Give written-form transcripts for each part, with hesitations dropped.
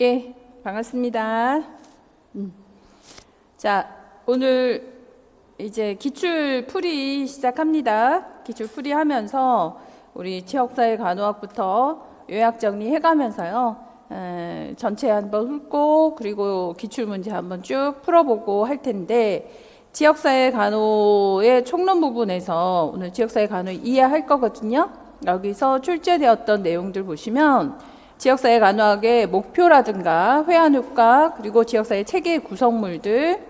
예, 반갑습니다. 자, 오늘 이제 기출 풀이 시작합니다. 기출 풀이 하면서 우리 지역사회 간호학부터 요약 정리해 가면서요. 전체 한번 훑고 그리고 기출 문제 한번 쭉 풀어보고 할 텐데, 지역사회 간호의 총론 부분에서 오늘 지역사회 간호 이해할 거거든요. 여기서 출제되었던 내용들 보시면 지역사회 간호학의 목표라든가 회원 효과, 그리고 지역사회 체계 구성물들,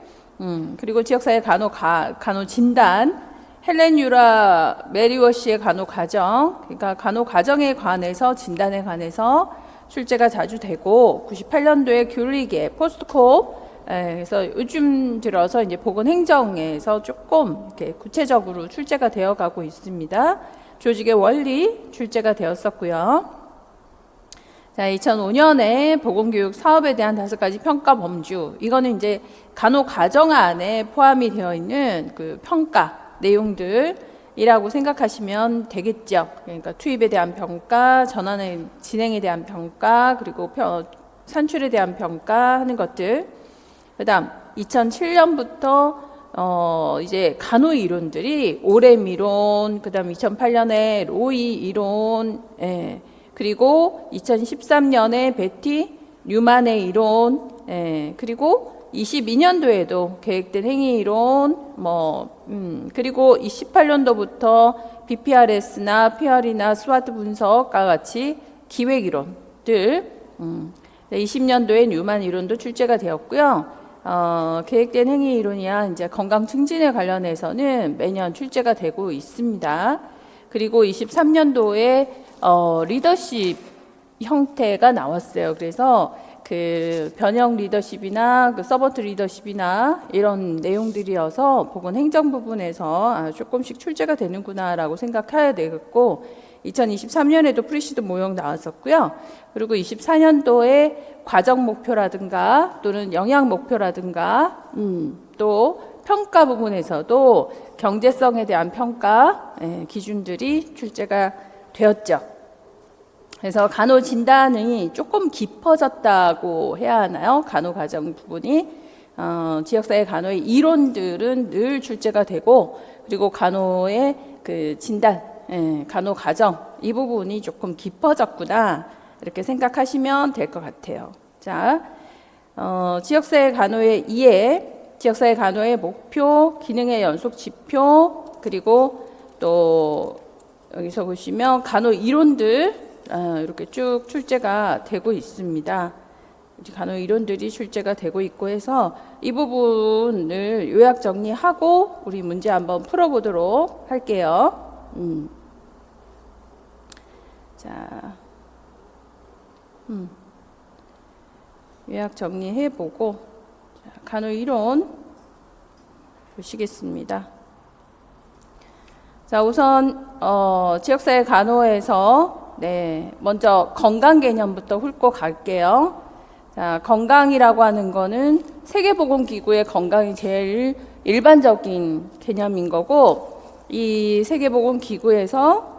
그리고 지역사회 간호 진단, 헬렌 유라 메리워시의 간호 과정, 그러니까 간호 과정에 관해서 진단에 관해서 출제가 자주 되고, 98년도에 귤리게 포스트콥, 그래서 요즘 들어서 이제 보건행정에서 조금 이렇게 구체적으로 출제가 되어가고 있습니다. 조직의 원리 출제가 되었었고요. 자, 2005년에 보건교육 사업에 대한 5가지 평가 범주. 이거는 이제 간호 과정 안에 포함이 되어 있는 그 평가 내용들이라고 생각하시면 되겠죠. 그러니까 투입에 대한 평가, 전환의 진행에 대한 평가, 그리고 산출에 대한 평가 하는 것들. 그다음 2007년부터 이제 간호 이론들이 오렘 이론, 그다음 2008년에 로이 이론, 그리고 2013년에 베티 뉴만의 이론, 그리고 22년도에도 계획된 행위 이론, 그리고 28년도부터 BPRS나 PR이나 스와트 분석과 같이 기획 이론들, 20년도에 뉴만 이론도 출제가 되었고요. 계획된 행위 이론이야 이제 건강 증진에 관련해서는 매년 출제가 되고 있습니다. 그리고 23년도에 리더십 형태가 나왔어요. 그래서 그 변형 리더십이나 그 서버트 리더십이나 이런 내용들이어서 보건행정 부분에서 조금씩 출제가 되는구나라고 생각해야 되겠고, 2023년에도 프리시드 모형 나왔었고요. 그리고 24년도에 과정 목표라든가 또는 영양 목표라든가 또 평가 부분에서도 경제성에 대한 평가 기준들이 출제가 되었죠. 그래서 간호 진단이 조금 깊어졌다고 해야 하나요? 간호 과정 부분이 지역사회 간호의 이론들은 늘 출제가 되고, 그리고 간호의 그 진단, 간호 과정 이 부분이 조금 깊어졌구나 이렇게 생각하시면 될 것 같아요. 자, 지역사회 간호의 이해, 지역사회 간호의 목표, 기능의 연속 지표, 그리고 또 여기서 보시면 간호 이론들 이렇게 쭉 출제가 되고 있습니다. 간호 이론들이 출제가 되고 있고 해서 이 부분을 요약 정리하고 우리 문제 한번 풀어보도록 할게요. 자, 요약 정리해보고 간호 이론 보시겠습니다. 자, 우선 지역사회 간호에서 먼저 건강 개념부터 훑고 갈게요. 자, 건강이라고 하는 거는 세계보건기구의 건강이 제일 일반적인 개념인 거고, 이 세계보건기구에서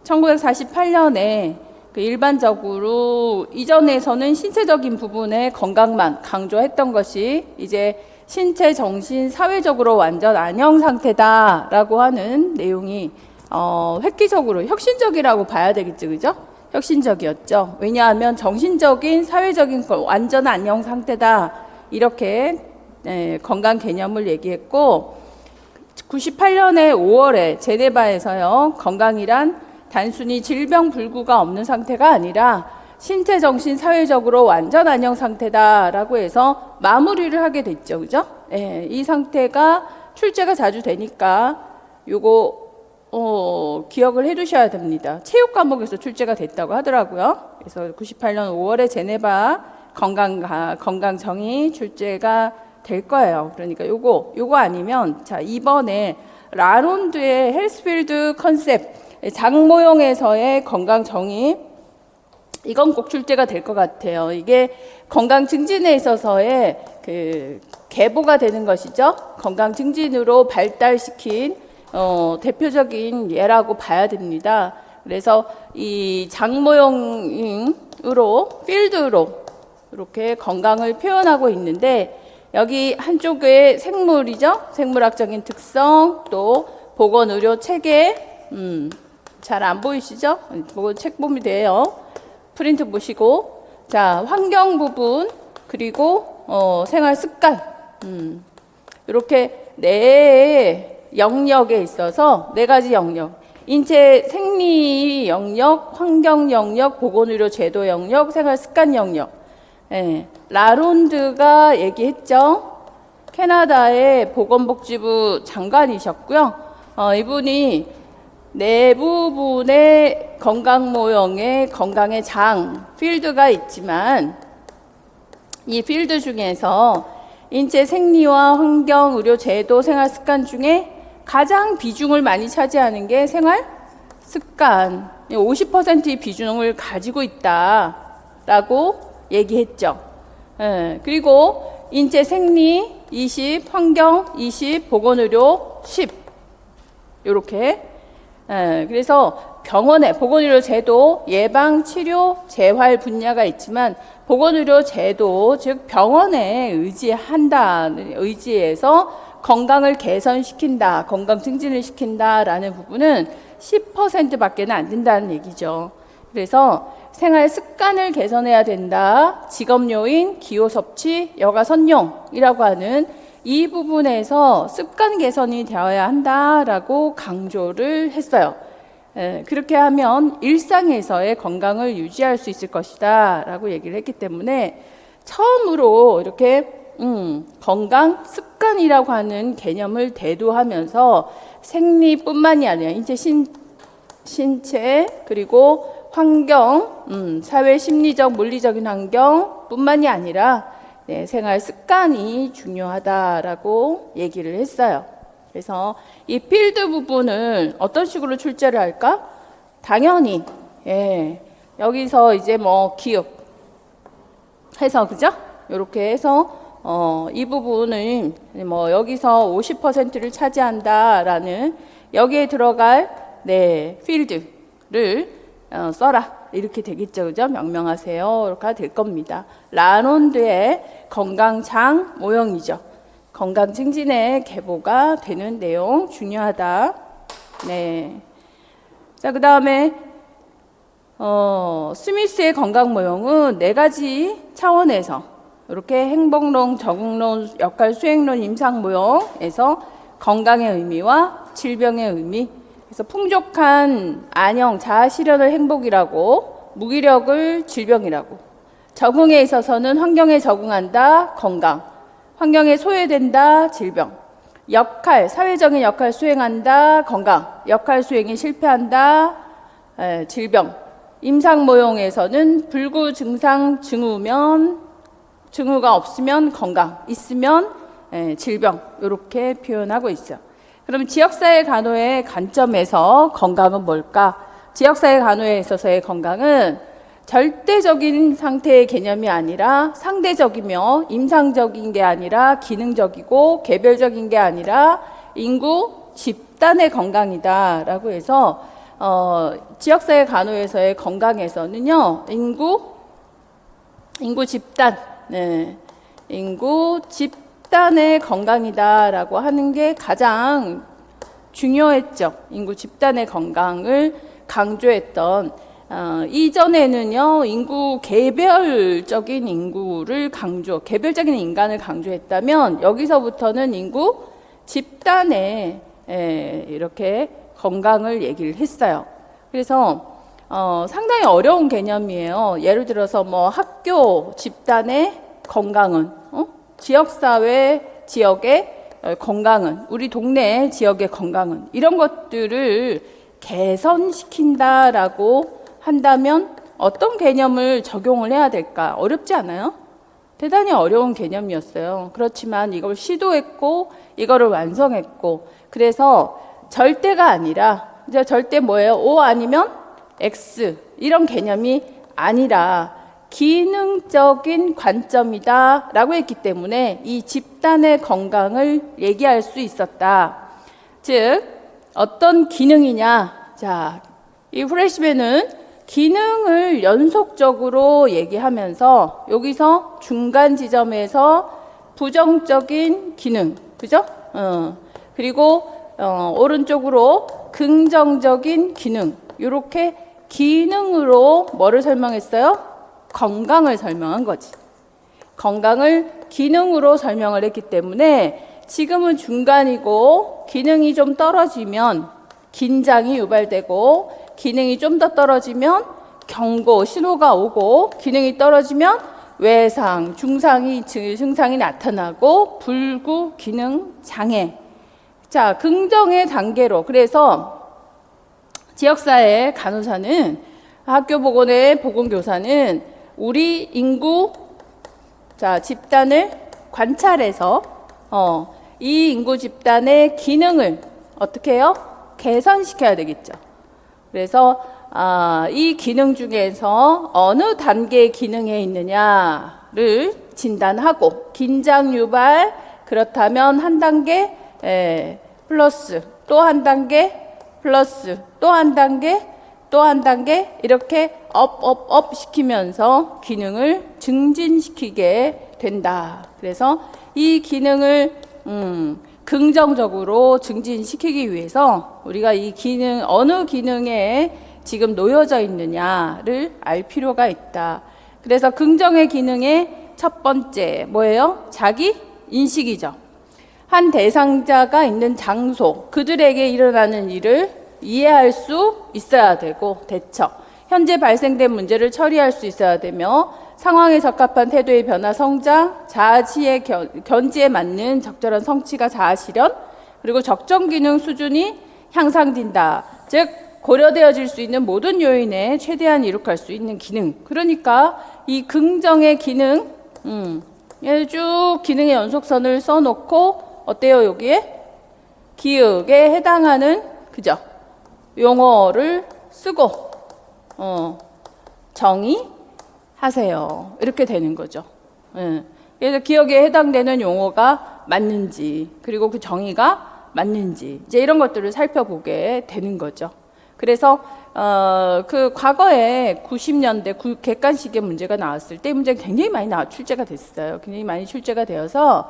1948년에 그 일반적으로 이전에서는 신체적인 부분의 건강만 강조했던 것이 이제 신체, 정신, 사회적으로 완전 안녕 상태다라고 하는 내용이 획기적으로 혁신적이라고 봐야 되겠죠, 그죠? 혁신적이었죠. 왜냐하면 정신적인, 사회적인 완전 안녕 상태다 이렇게 건강 개념을 얘기했고, 98년에 5월에 제네바에서요, 건강이란 단순히 질병 불구가 없는 상태가 아니라 신체, 정신, 사회적으로 완전 안녕 상태다라고 해서 마무리를 하게 됐죠, 그죠? 이 상태가 출제가 자주 되니까 요거 기억을 해두셔야 됩니다. 체육 과목에서 출제가 됐다고 하더라고요. 그래서 98년 5월에 제네바 건강정의 출제가 될 거예요. 그러니까 요거 아니면, 자, 이번에 라론드의 헬스필드 컨셉 장모형에서의 건강 정의, 이건 꼭 출제가 될 것 같아요. 이게 건강 증진에 있어서의 그 계보가 되는 것이죠. 건강 증진으로 발달시킨 대표적인 예라고 봐야 됩니다. 그래서 이 장 모형으로 필드로 이렇게 건강을 표현하고 있는데 여기 한쪽에 생물이죠. 생물학적인 특성, 또 보건의료 체계, 잘 안 보이시죠? 책 보면 돼요. 프린트 보시고, 자 환경 부분 그리고 생활 습관, 이렇게 네 영역에 있어서 네 가지 영역, 인체 생리 영역, 환경 영역, 보건의료 제도 영역, 생활 습관 영역. 예, 라론드가 얘기했죠. 캐나다의 보건복지부 장관이셨고요. 이분이 네 부분의 건강 모형의 건강의 장, 필드가 있지만 이 필드 중에서 인체 생리와 환경, 의료, 제도, 생활 습관 중에 가장 비중을 많이 차지하는 게 생활 습관. 50%의 비중을 가지고 있다라고 얘기했죠. 그리고 인체 생리 20, 환경 20, 보건의료 10. 이렇게. 그래서 병원에 보건의료 제도, 예방, 치료, 재활 분야가 있지만 보건의료 제도, 즉 병원에 의지해서 건강을 개선시킨다, 건강 증진을 시킨다라는 부분은 10%밖에 안 된다는 얘기죠. 그래서 생활 습관을 개선해야 된다. 직업 요인, 기호 섭취, 여가 선용이라고 하는 이 부분에서 습관 개선이 되어야 한다라고 강조를 했어요. 그렇게 하면 일상에서의 건강을 유지할 수 있을 것이다 라고 얘기를 했기 때문에 처음으로 이렇게 건강 습관이라고 하는 개념을 대두하면서 생리뿐만이 아니라 신체 그리고 환경, 사회 심리적 물리적인 환경뿐만이 아니라 생활 습관이 중요하다라고 얘기를 했어요. 그래서 이 필드 부분을 어떤 식으로 출제를 할까? 당연히 여기서 이제 뭐 기업 해서 그죠? 이렇게 해서 이 부분은 뭐 여기서 50%를 차지한다라는 여기에 들어갈 필드를 써라 이렇게 되겠죠, 그죠? 명명하세요 이렇게 될 겁니다. 라론드의 건강장 모형이죠. 건강 증진의 계보가 되는 내용 중요하다. 네. 자, 그 다음에 스미스의 건강 모형은 네 가지 차원에서 이렇게 행복론, 적응론, 역할 수행론, 임상 모형에서 건강의 의미와 질병의 의미, 그래서 풍족한 안녕, 자아 실현을 행복이라고, 무기력을 질병이라고, 적응에 있어서는 환경에 적응한다, 건강, 환경에 소외된다, 질병, 역할, 사회적인 역할 수행한다, 건강, 역할 수행이 실패한다, 질병, 임상 모형에서는 불구 증상 증후면, 증후가 없으면 건강, 있으면 질병, 이렇게 표현하고 있어요. 그럼 지역사회 간호의 관점에서 건강은 뭘까? 지역사회 간호에 있어서의 건강은 절대적인 상태의 개념이 아니라 상대적이며 임상적인 게 아니라 기능적이고 개별적인 게 아니라 인구 집단의 건강이다라고 해서 지역사회 간호에서의 건강에서는요, 인구 집단, 인구 집단의 건강이다라고 하는 게 가장 중요했죠. 인구 집단의 건강을 강조했던 이전에는요, 인구 개별적인 인구를 개별적인 인간을 강조했다면 여기서부터는 인구 집단의 이렇게 건강을 얘기를 했어요. 그래서 상당히 어려운 개념이에요. 예를 들어서 뭐 학교 집단의 건강은, 지역사회 지역의 건강은, 우리 동네 지역의 건강은, 이런 것들을 개선시킨다라고 한다면 어떤 개념을 적용을 해야 될까? 어렵지 않아요? 대단히 어려운 개념이었어요. 그렇지만 이걸 시도했고 이거를 완성했고, 그래서 절대가 아니라, 이제 절대 뭐예요? O 아니면 X, 이런 개념이 아니라 기능적인 관점이다 라고 했기 때문에 이 집단의 건강을 얘기할 수 있었다. 즉 어떤 기능이냐, 자, 이 프레시맨은 기능을 연속적으로 얘기하면서 여기서 중간 지점에서 부정적인 기능, 그죠? 그리고 오른쪽으로 긍정적인 기능, 이렇게 기능으로 뭐를 설명했어요? 건강을 설명한 거지. 건강을 기능으로 설명을 했기 때문에 지금은 중간이고 기능이 좀 떨어지면 긴장이 유발되고 기능이 좀 더 떨어지면 경고, 신호가 오고 기능이 떨어지면 외상, 중상이, 증상이 나타나고 불구 기능 장애. 자, 긍정의 단계로. 그래서 지역사회 간호사는 학교 보건의 보건교사는 우리 인구 집단을 관찰해서 이 인구 집단의 기능을 어떻게 해요? 개선시켜야 되겠죠. 그래서 이 기능 중에서 어느 단계의 기능에 있느냐를 진단하고 긴장 유발 그렇다면 한 단계 플러스 또 한 단계 플러스 또 한 단계 또 한 단계 이렇게 업 시키면서 기능을 증진시키게 된다. 그래서 이 기능을 긍정적으로 증진시키기 위해서 우리가 이 기능 어느 기능에 지금 놓여져 있느냐를 알 필요가 있다. 그래서 긍정의 기능의 첫 번째 뭐예요? 자기 인식이죠. 한 대상자가 있는 장소, 그들에게 일어나는 일을 이해할 수 있어야 되고 대처, 현재 발생된 문제를 처리할 수 있어야 되며 상황에 적합한 태도의 변화, 성장, 자아치의 견지에 맞는 적절한 성취가 자아 실현, 그리고 적정 기능 수준이 향상된다. 즉 고려되어질 수 있는 모든 요인에 최대한 이룩할 수 있는 기능. 그러니까 이 긍정의 기능, 쭉 기능의 연속선을 써놓고 어때요? 여기에 기억에 해당하는 그죠? 용어를 쓰고 정의하세요. 이렇게 되는 거죠. 그래서 기억에 해당되는 용어가 맞는지 그리고 그 정의가 맞는지 이제 이런 것들을 살펴보게 되는 거죠. 그래서 그 과거에 90년대 객관식의 문제가 나왔을 때 문제가 굉장히 많이 출제가 됐어요. 굉장히 많이 출제가 되어서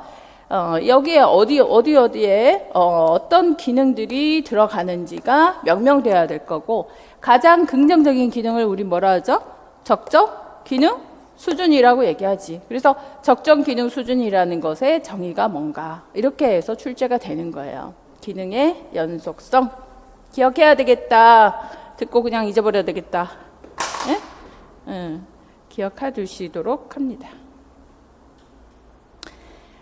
여기에 어디에 어떤 기능들이 들어가는지가 명명돼야 될 거고 가장 긍정적인 기능을 우리 뭐라 하죠? 적정 기능 수준이라고 얘기하지. 그래서 적정 기능 수준이라는 것의 정의가 뭔가 이렇게 해서 출제가 되는 거예요. 기능의 연속성 기억해야 되겠다. 듣고 그냥 잊어버려야 되겠다. 기억해 두시도록 합니다.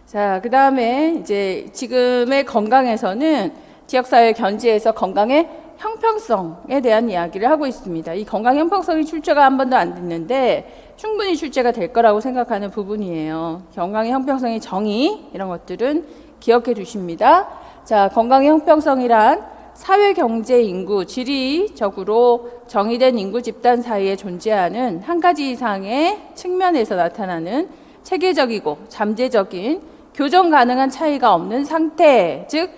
자, 그 다음에 이제 지금의 건강에서는 지역사회 견지에서 건강의 형평성에 대한 이야기를 하고 있습니다. 이 건강 형평성이 출제가 한 번도 안 됐는데 충분히 출제가 될 거라고 생각하는 부분이에요. 건강의 형평성의 정의 이런 것들은 기억해 두십니다. 자, 건강의 형평성이란 사회, 경제, 인구, 지리적으로 정의된 인구 집단 사이에 존재하는 한 가지 이상의 측면에서 나타나는 체계적이고 잠재적인 교정 가능한 차이가 없는 상태, 즉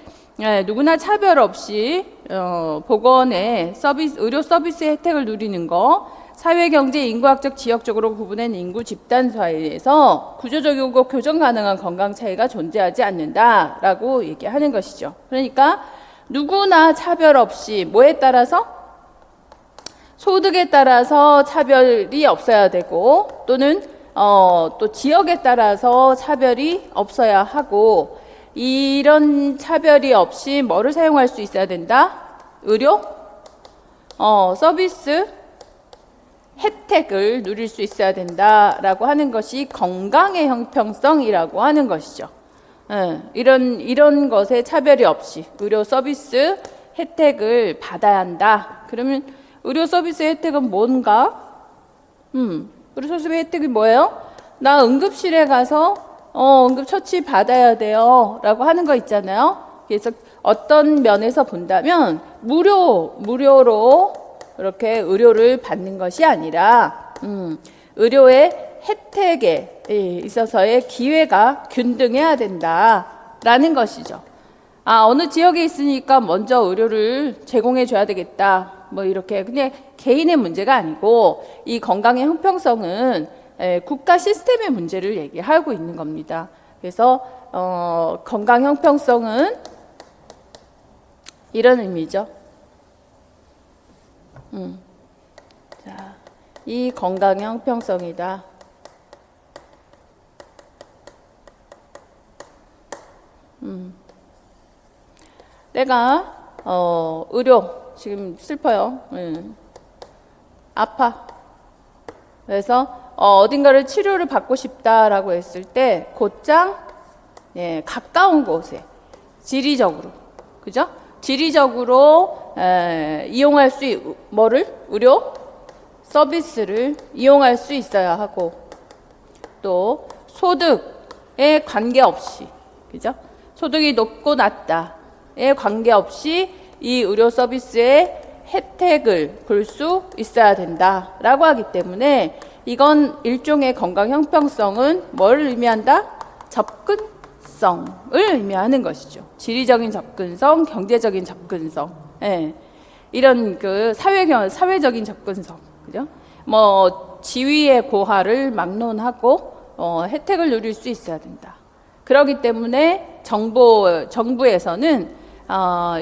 누구나 차별 없이 보건의 서비스, 의료 서비스 혜택을 누리는 거, 사회, 경제, 인구학적, 지역적으로 구분된 인구 집단 사이에서 구조적이고 교정 가능한 건강 차이가 존재하지 않는다라고 얘기하는 것이죠. 그러니까 누구나 차별 없이 뭐에 따라서? 소득에 따라서 차별이 없어야 되고 또는 또 지역에 따라서 차별이 없어야 하고 이런 차별이 없이 뭐를 사용할 수 있어야 된다? 의료? 서비스? 혜택을 누릴 수 있어야 된다라고 하는 것이 건강의 형평성이라고 하는 것이죠. 이런 것에 차별이 없이 의료 서비스 혜택을 받아야 한다. 그러면 의료 서비스 혜택은 뭔가? 의료 서비스 혜택이 뭐예요? 나 응급실에 가서 응급처치 받아야 돼요 라고 하는 거 있잖아요. 그래서 어떤 면에서 본다면 무료로 이렇게 의료를 받는 것이 아니라 의료의 혜택에 있어서의 기회가 균등해야 된다라는 것이죠. 어느 지역에 있으니까 먼저 의료를 제공해 줘야 되겠다. 뭐 이렇게. 근데 개인의 문제가 아니고 이 건강의 형평성은 국가 시스템의 문제를 얘기하고 있는 겁니다. 그래서 건강 형평성은 이런 의미죠. 자, 이 건강 형평성이다. 내가 의료 지금 슬퍼요. 아파. 그래서 어딘가를 치료를 받고 싶다라고 했을 때 곧장 가까운 곳에 지리적으로, 그죠? 지리적으로 이용할 수 뭐를 의료 서비스를 이용할 수 있어야 하고, 또 소득에 관계없이, 그죠? 소득이 높고 낮다에 관계없이 이 의료 서비스의 혜택을 볼 수 있어야 된다라고 하기 때문에 이건 일종의 건강 형평성은 뭘 의미한다? 접근성을 의미하는 것이죠. 지리적인 접근성, 경제적인 접근성, 이런 그 사회적인 접근성, 그죠? 뭐 지위의 고하를 막론하고 혜택을 누릴 수 있어야 된다. 그렇기 때문에 정부에서는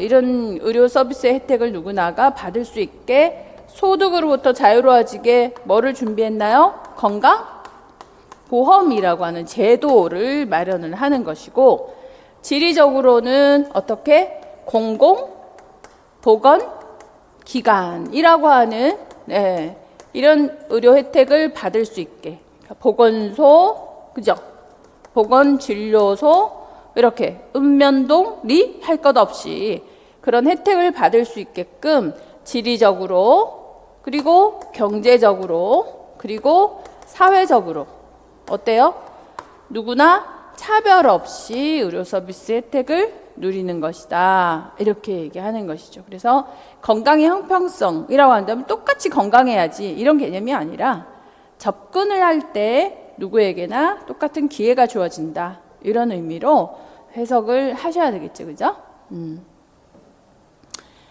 이런 의료 서비스의 혜택을 누구나가 받을 수 있게 소득으로부터 자유로워지게 뭐를 준비했나요? 건강보험이라고 하는 제도를 마련을 하는 것이고, 지리적으로는 어떻게? 공공보건기관이라고 하는 이런 의료 혜택을 받을 수 있게, 보건소, 그죠? 보건진료소, 이렇게 읍면동리 할 것 없이 그런 혜택을 받을 수 있게끔 지리적으로, 그리고 경제적으로, 그리고 사회적으로 어때요? 누구나 차별 없이 의료 서비스 혜택을 누리는 것이다. 이렇게 얘기하는 것이죠. 그래서 건강의 형평성이라고 한다면 똑같이 건강해야지 이런 개념이 아니라 접근을 할 때 누구에게나 똑같은 기회가 주어진다. 이런 의미로 해석을 하셔야 되겠죠. 그죠?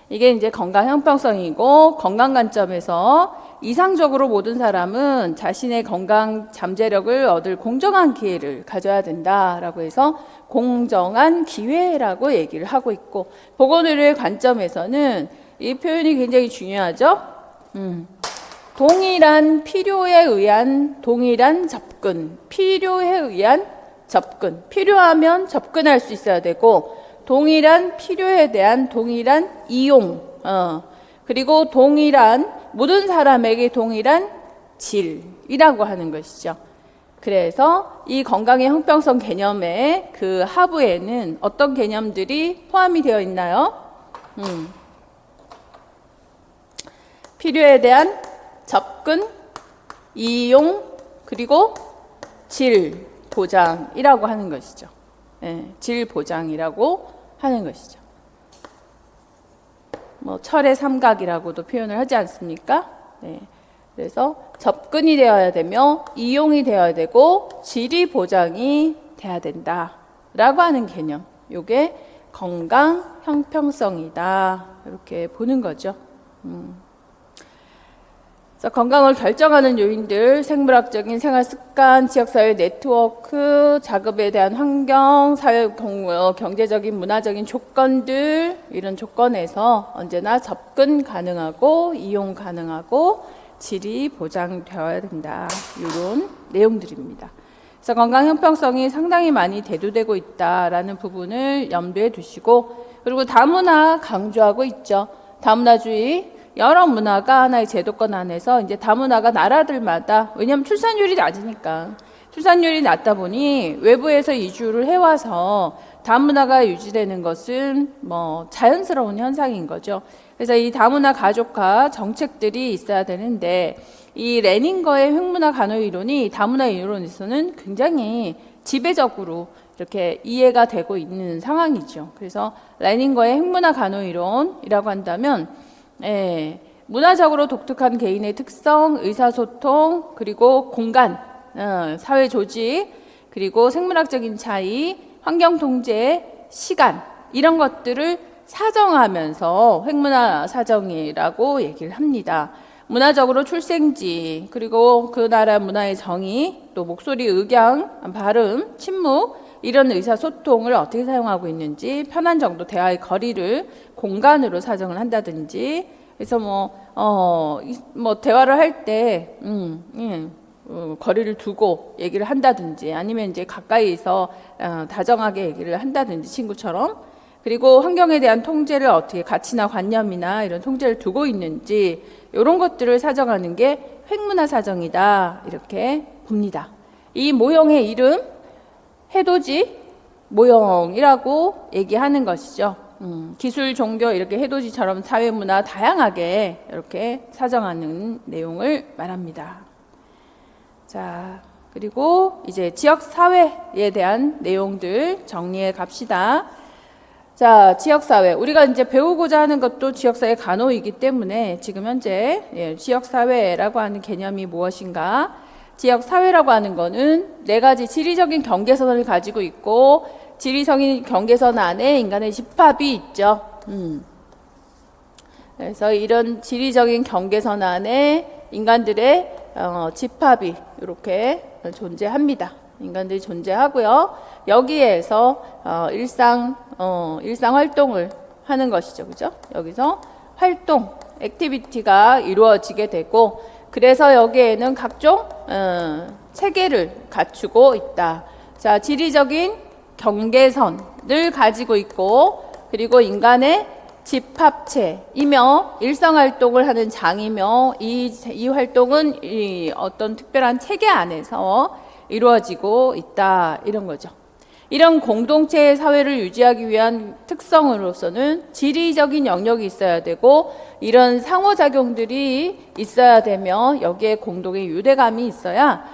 이게 이제 건강 형평성이고, 건강 관점에서 이상적으로 모든 사람은 자신의 건강 잠재력을 얻을 공정한 기회를 가져야 된다라고 해서 공정한 기회라고 얘기를 하고 있고, 보건의료의 관점에서는 이 표현이 굉장히 중요하죠. 동일한 필요에 의한 동일한 접근, 필요에 의한 접근, 필요하면 접근할 수 있어야 되고, 동일한 필요에 대한 동일한 이용, 그리고 동일한 모든 사람에게 동일한 질이라고 하는 것이죠. 그래서 이 건강의 형평성 개념의 그 하부에는 어떤 개념들이 포함이 되어 있나요? 필요에 대한 접근, 이용, 그리고 질 보장이라고 하는 것이죠. 질 보장이라고 하는 것이죠. 뭐 철의 삼각이라고도 표현을 하지 않습니까? 그래서 접근이 되어야 되며 이용이 되어야 되고 질이 보장이 돼야 된다라고 하는 개념. 이게 건강 형평성이다. 이렇게 보는 거죠. 건강을 결정하는 요인들, 생물학적인 생활 습관, 지역사회 네트워크, 작업에 대한 환경, 사회 경제적인 문화적인 조건들, 이런 조건에서 언제나 접근 가능하고 이용 가능하고 질이 보장되어야 된다. 이런 내용들입니다. 그래서 건강 형평성이 상당히 많이 대두되고 있다라는 부분을 염두에 두시고, 그리고 다문화 강조하고 있죠. 다문화주의. 여러 문화가 하나의 제도권 안에서 이제 다문화가 나라들마다, 왜냐하면 출산율이 낮으니까, 출산율이 낮다 보니 외부에서 이주를 해와서 다문화가 유지되는 것은 뭐 자연스러운 현상인 거죠. 그래서 이 다문화 가족화 정책들이 있어야 되는데, 이 레닝거의 획문화 간호 이론이 다문화 이론에서는 굉장히 지배적으로 이렇게 이해가 되고 있는 상황이죠. 그래서 레닝거의 획문화 간호 이론이라고 한다면 문화적으로 독특한 개인의 특성, 의사소통, 그리고 공간, 사회 조직, 그리고 생물학적인 차이, 환경 통제, 시간, 이런 것들을 사정하면서 획문화 사정이라고 얘기를 합니다. 문화적으로 출생지, 그리고 그 나라 문화의 정의, 또 목소리, 억양, 발음, 침묵 이런 의사소통을 어떻게 사용하고 있는지, 편한 정도 대화의 거리를 공간으로 사정을 한다든지, 그래서 뭐 대화를 할 때 거리를 두고 얘기를 한다든지, 아니면 이제 가까이서 다정하게 얘기를 한다든지 친구처럼. 그리고 환경에 대한 통제를 어떻게, 가치나 관념이나 이런 통제를 두고 있는지, 이런 것들을 사정하는 게 획문화 사정이다, 이렇게 봅니다. 이 모형의 이름 해돋이 모형이라고 얘기하는 것이죠. 기술, 종교 이렇게 해돋이처럼 사회문화 다양하게 이렇게 사정하는 내용을 말합니다. 자, 그리고 이제 지역사회에 대한 내용들 정리해 갑시다. 자, 지역사회. 우리가 이제 배우고자 하는 것도 지역사회 간호이기 때문에 지금 현재 지역사회라고 하는 개념이 무엇인가? 지역사회라고 하는 거는 네 가지 지리적인 경계선을 가지고 있고, 지리적인 경계선 안에 인간의 집합이 있죠. 그래서 이런 지리적인 경계선 안에 인간들의 집합이 이렇게 존재합니다. 인간들이 존재하고요. 여기에서 일상 활동을 하는 것이죠. 그죠? 여기서 활동, 액티비티가 이루어지게 되고, 그래서 여기에는 각종 체계를 갖추고 있다. 자, 지리적인 경계선을 가지고 있고, 그리고 인간의 집합체이며 일상활동을 하는 장이며, 이 활동은 어떤 특별한 체계 안에서 이루어지고 있다, 이런 거죠. 이런 공동체의 사회를 유지하기 위한 특성으로서는 지리적인 영역이 있어야 되고, 이런 상호작용들이 있어야 되며, 여기에 공동의 유대감이 있어야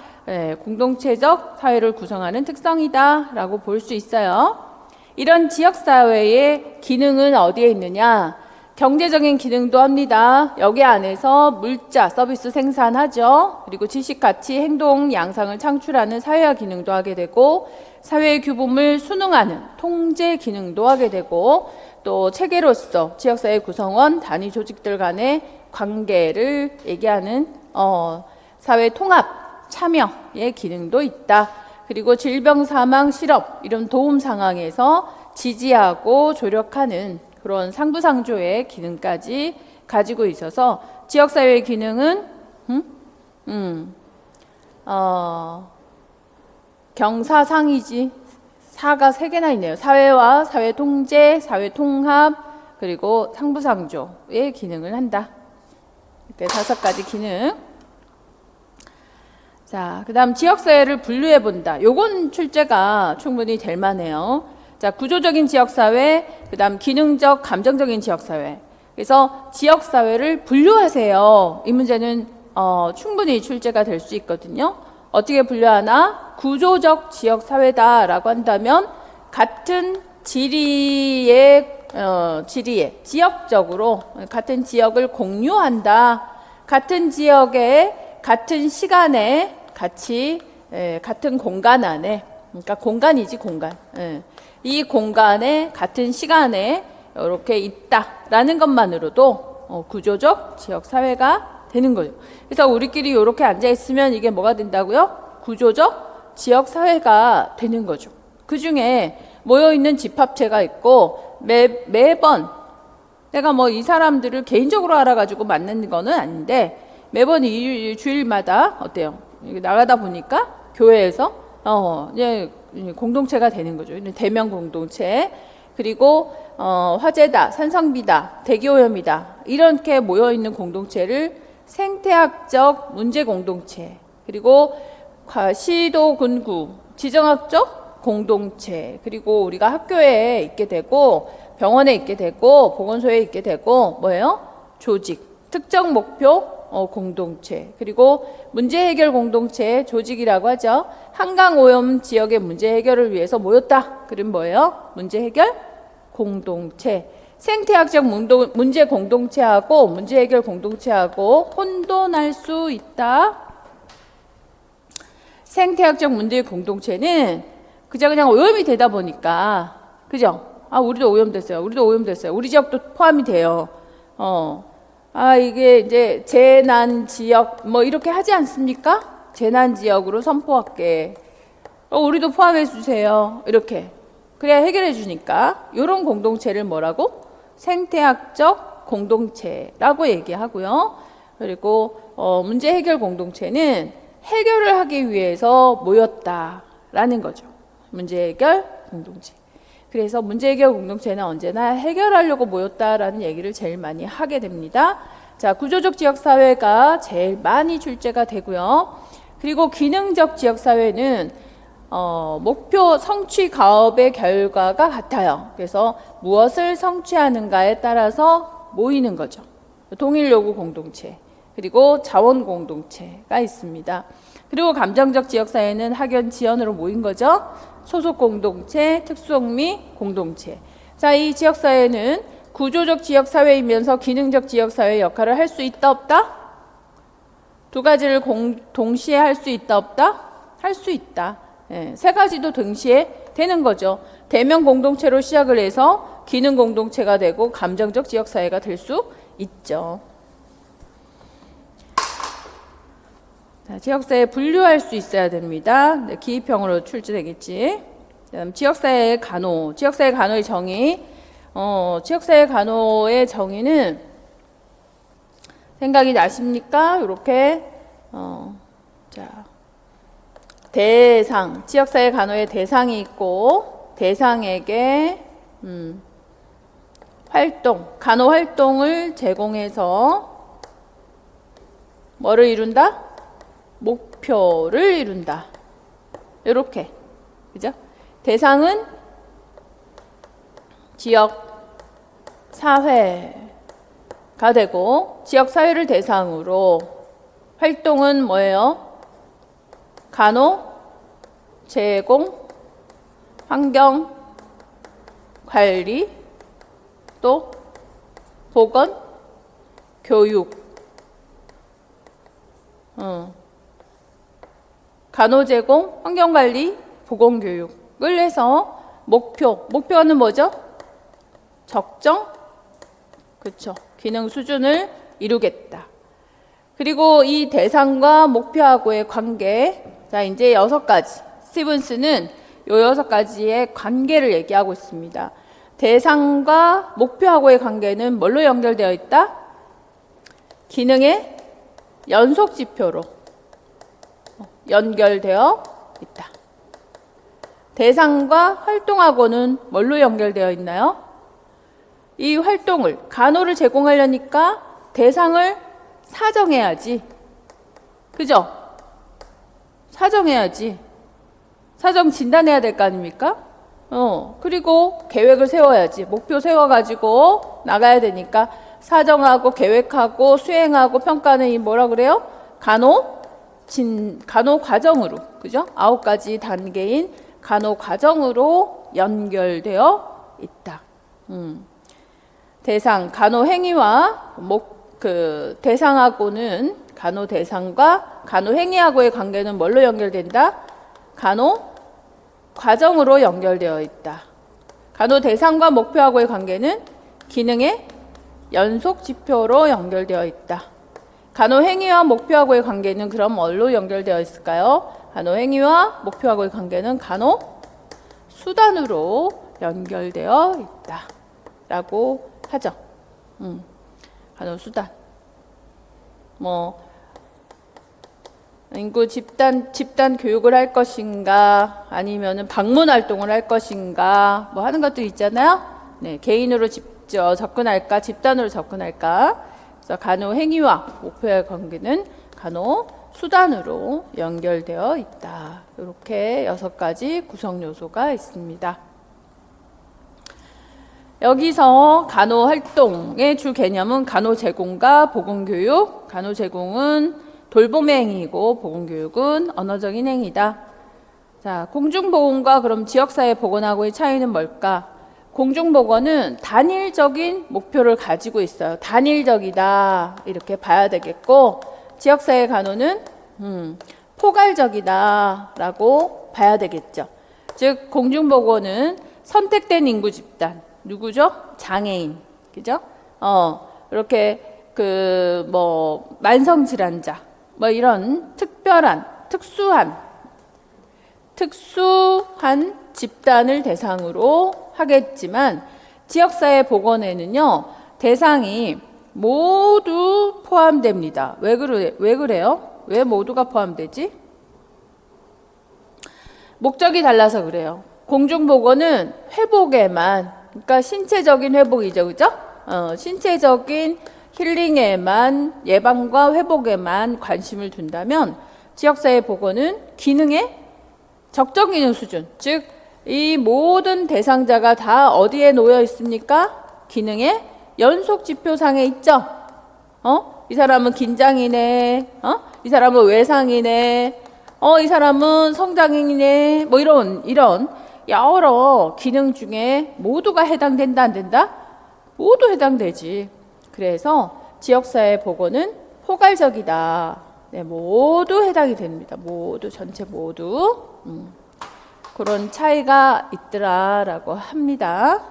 공동체적 사회를 구성하는 특성이다 라고 볼 수 있어요. 이런 지역사회의 기능은 어디에 있느냐? 경제적인 기능도 합니다. 여기 안에서 물자, 서비스 생산하죠. 그리고 지식, 가치, 행동, 양상을 창출하는 사회화 기능도 하게 되고, 사회의 규범을 순응하는 통제 기능도 하게 되고, 또 체계로서 지역사회 구성원, 단위 조직들 간의 관계를 얘기하는 사회 통합, 참여의 기능도 있다. 그리고 질병, 사망, 실업 이런 도움 상황에서 지지하고 조력하는 그런 상부상조의 기능까지 가지고 있어서, 지역사회의 기능은 경사상이지, 사가 3개나 있네요. 사회화, 사회통제, 사회통합, 그리고 상부상조의 기능을 한다. 이렇게 5가지 기능. 자, 그 다음 지역사회를 분류해 본다. 요건 출제가 충분히 될 만해요. 자, 구조적인 지역사회, 그 다음 기능적, 감정적인 지역사회. 그래서 지역사회를 분류하세요. 이 문제는 충분히 출제가 될 수 있거든요. 어떻게 분류하나? 구조적 지역사회다라고 한다면, 같은 지리에 지역적으로 같은 지역을 공유한다. 같은 지역에 같은 시간에 같이 같은 공간 안에, 그러니까 공간이지, 공간. 이 공간에 같은 시간에 이렇게 있다라는 것만으로도 구조적 지역사회가 되는 거죠. 그래서 우리끼리 이렇게 앉아있으면 이게 뭐가 된다고요? 구조적 지역사회가 되는 거죠. 그 중에 모여있는 집합체가 있고, 매번 내가 뭐 이 사람들을 개인적으로 알아가지고 만나는 거는 아닌데, 매번 주일마다 어때요? 나가다 보니까 교회에서 공동체가 되는 거죠. 대면 공동체. 그리고 화재다, 산성비다, 대기오염이다, 이렇게 모여 있는 공동체를 생태학적 문제 공동체, 그리고 시도 군구 지정학적 공동체, 그리고 우리가 학교에 있게 되고 병원에 있게 되고 보건소에 있게 되고 뭐예요? 조직, 특정 목표 공동체, 그리고 문제 해결 공동체, 조직이라고 하죠. 한강 오염 지역의 문제 해결을 위해서 모였다. 그럼 뭐예요? 문제 해결 공동체. 생태학적 문제 공동체하고 문제 해결 공동체하고 혼돈할 수 있다. 생태학적 문제 공동체는 그냥 오염이 되다 보니까, 그죠? 우리도 오염됐어요. 우리도 오염됐어요. 우리 지역도 포함이 돼요. 이게 이제 재난 지역 뭐 이렇게 하지 않습니까? 재난 지역으로 선포할게. 우리도 포함해 주세요. 이렇게. 그래야 해결해 주니까. 이런 공동체를 뭐라고? 생태학적 공동체라고 얘기하고요. 그리고 문제 해결 공동체는 해결을 하기 위해서 모였다라는 거죠. 문제 해결 공동체. 그래서 문제 해결 공동체는 언제나 해결하려고 모였다라는 얘기를 제일 많이 하게 됩니다. 자, 구조적 지역사회가 제일 많이 출제가 되고요. 그리고 기능적 지역사회는 목표 성취 가업의 결과가 같아요. 그래서 무엇을 성취하는가에 따라서 모이는 거죠. 동일 요구 공동체, 그리고 자원 공동체가 있습니다. 그리고 감정적 지역사회는 학연 지연으로 모인 거죠. 소속 공동체, 특수흥미 공동체. 자, 이 지역사회는 구조적 지역사회이면서 기능적 지역사회의 역할을 할 수 있다 없다? 두 가지를 동시에 할 수 있다 없다? 할 수 있다. 세 가지도 동시에 되는 거죠. 대면 공동체로 시작을 해서 기능 공동체가 되고 감정적 지역사회가 될 수 있죠. 자, 지역사회 분류할 수 있어야 됩니다. 기입형으로 출제되겠지. 지역사회 간호. 지역사회 간호의 정의. 지역사회 간호의 정의는 생각이 나십니까? 이렇게 자, 대상. 지역사회 간호의 대상이 있고 대상에게 활동, 간호 활동을 제공해서 뭐를 이룬다? 목표를 이룬다. 이렇게. 그죠? 대상은 지역 사회가 되고 지역 사회를 대상으로 활동은 뭐예요? 간호, 제공, 환경, 관리, 또 보건, 교육. 간호 제공, 환경관리, 보건교육을 해서 목표는 뭐죠? 적정, 그렇죠. 기능 수준을 이루겠다. 그리고 이 대상과 목표하고의 관계, 자 이제 6가지. 스티븐스는 이 6가지의 관계를 얘기하고 있습니다. 대상과 목표하고의 관계는 뭘로 연결되어 있다? 기능의 연속 지표로 연결되어 있다. 대상과 활동하고는 뭘로 연결되어 있나요? 이 활동을, 간호를 제공하려니까 대상을 사정해야지. 그죠? 사정해야지. 사정 진단해야 될 거 아닙니까? 그리고 계획을 세워야지. 목표 세워가지고 나가야 되니까 사정하고 계획하고 수행하고 평가는 이 뭐라 그래요? 간호 과정으로, 그죠? 9가지 단계인 간호 과정으로 연결되어 있다. 대상, 간호 행위와 대상하고는 간호 대상과 간호 행위하고의 관계는 뭘로 연결된다? 간호 과정으로 연결되어 있다. 간호 대상과 목표하고의 관계는 기능의 연속 지표로 연결되어 있다. 간호 행위와 목표하고의 관계는 그럼 뭘로 연결되어 있을까요? 간호 행위와 목표하고의 관계는 간호 수단으로 연결되어 있다. 라고 하죠. 간호 수단. 인구 집단 교육을 할 것인가, 아니면은 방문 활동을 할 것인가, 하는 것도 있잖아요. 네, 개인으로 직접 접근할까, 집단으로 접근할까. 그래서 간호 행위와 목표의 관계는 간호 수단으로 연결되어 있다. 이렇게 6가지 구성 요소가 있습니다. 여기서 간호 활동의 주 개념은 간호 제공과 보건 교육. 간호 제공은 돌봄의 행위이고 보건 교육은 언어적인 행위다. 자, 공중보건과 그럼 지역사회 보건하고의 차이는 뭘까? 공중보건은 단일적인 목표를 가지고 있어요. 단일적이다 이렇게 봐야 되겠고, 지역사회 간호는 포괄적이다 라고 봐야 되겠죠. 즉 공중보건은 선택된 인구 집단. 누구죠? 장애인. 그죠? 이렇게 만성 질환자. 이런 특수한 집단을 대상으로 하겠지만 지역사회 복원에는요, 대상이 모두 포함됩니다. 왜 그래요? 왜 모두가 포함되지? 목적이 달라서 그래요. 공중보건은 회복에만, 그러니까 신체적인 회복이죠, 그죠? 신체적인 힐링에만, 예방과 회복에만 관심을 둔다면 지역사회 복원은 기능의 적정 기능 수준, 즉 이 모든 대상자가 다 어디에 놓여 있습니까? 기능의 연속 지표상에 있죠. 이 사람은 긴장이네. 이 사람은 외상이네. 이 사람은 성장이네. 이런 여러 기능 중에 모두가 해당된다, 안 된다? 모두 해당되지. 그래서 지역사회 복원은 포괄적이다. 네, 모두 해당이 됩니다. 전체 모두. 그런 차이가 있더라라고 합니다.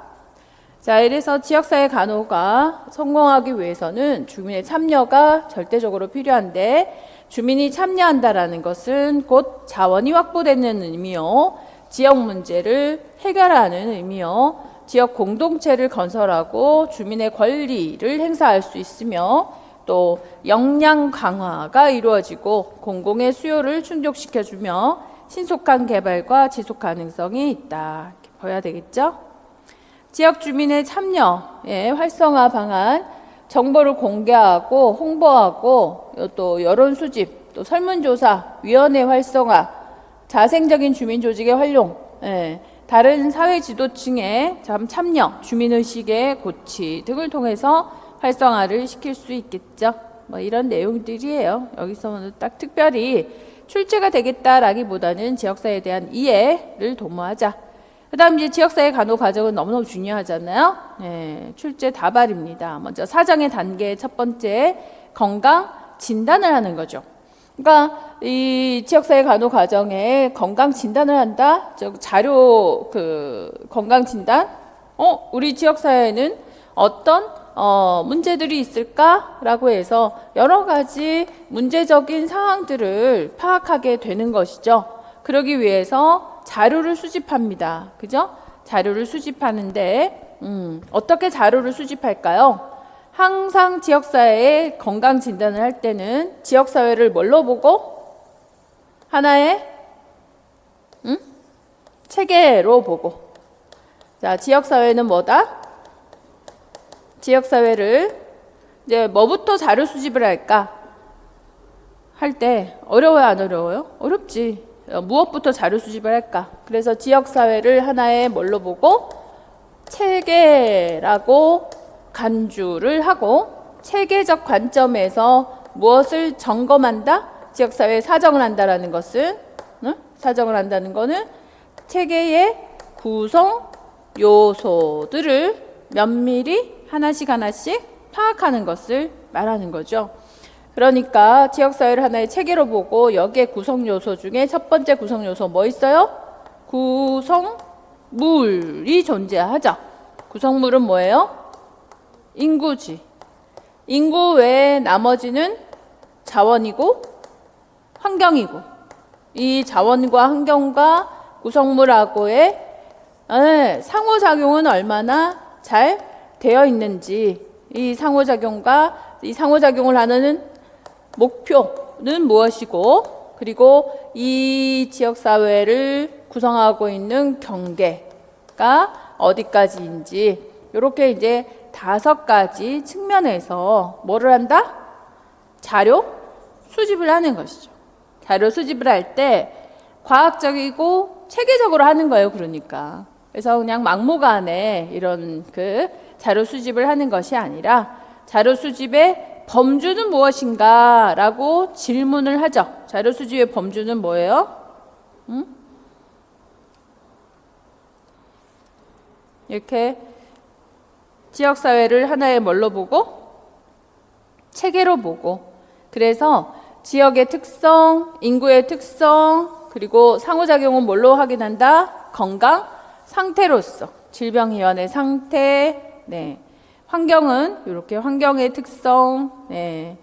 자, 이래서 지역사회 간호가 성공하기 위해서는 주민의 참여가 절대적으로 필요한데, 주민이 참여한다라는 것은 곧 자원이 확보되는 의미요, 지역 문제를 해결하는 의미요, 지역 공동체를 건설하고 주민의 권리를 행사할 수 있으며, 또 역량 강화가 이루어지고 공공의 수요를 충족시켜주며 신속한 개발과 지속 가능성이 있다. 이렇게 봐야 되겠죠? 지역 주민의 참여의 활성화 방안, 정보를 공개하고 홍보하고, 또 여론 수집, 또 설문조사, 위원회 활성화, 자생적인 주민 조직의 활용, 다른 사회 지도층의 참여, 주민의식의 고취 등을 통해서 활성화를 시킬 수 있겠죠. 이런 내용들이에요. 여기서는 딱 특별히 출제가 되겠다라기보다는 지역사회에 대한 이해를 도모하자. 그 다음 이제 지역사회 간호 과정은 너무너무 중요하잖아요. 출제 다발입니다. 먼저 사정의 단계 첫 번째, 건강 진단을 하는 거죠. 그러니까 이 지역사회 간호 과정에 건강 진단을 한다. 자료 건강 진단. 우리 지역사회에는 어떤 문제들이 있을까라고 해서 여러 가지 문제적인 상황들을 파악하게 되는 것이죠. 그러기 위해서 자료를 수집합니다. 그죠? 자료를 수집하는데 어떻게 자료를 수집할까요? 항상 지역사회의 건강 진단을 할 때는 지역사회를 뭘로 보고? 하나의 체계로 보고. 자, 지역사회는 뭐다? 지역사회를 이제 뭐부터 자료 수집을 할까? 할 때 어려워요, 안 어려워요? 어렵지. 무엇부터 자료 수집을 할까? 그래서 지역사회를 하나의 뭘로 보고? 체계라고 간주를 하고, 체계적 관점에서 무엇을 점검한다? 지역사회 사정을 한다라는 것은, 사정을 한다는 것은 체계의 구성 요소들을 면밀히 하나씩 파악하는 것을 말하는 거죠. 그러니까 지역사회를 하나의 체계로 보고 여기에 구성요소 중에 첫 번째 구성요소 뭐 있어요? 구성물이 존재하죠. 구성물은 뭐예요? 인구지. 인구 외에 나머지는 자원이고 환경이고, 이 자원과 환경과 구성물하고의 상호작용은 얼마나 잘 되어 있는지, 이 상호작용을 하는 목표는 무엇이고, 그리고 이 지역사회를 구성하고 있는 경계가 어디까지인지, 이렇게 이제 5가지 측면에서 뭐를 한다? 자료 수집을 하는 것이죠. 자료 수집을 할 때 과학적이고 체계적으로 하는 거예요. 그러니까. 그래서 그냥 막무가내 이런 자료 수집을 하는 것이 아니라 자료 수집의 범주는 무엇인가 라고 질문을 하죠. 자료 수집의 범주는 뭐예요? 이렇게 지역사회를 하나의 뭘로 보고? 체계로 보고, 그래서 지역의 특성, 인구의 특성, 그리고 상호작용은 뭘로 확인한다? 건강 상태로서 질병위원회 상태, 네. 환경은 이렇게 환경의 특성, 네.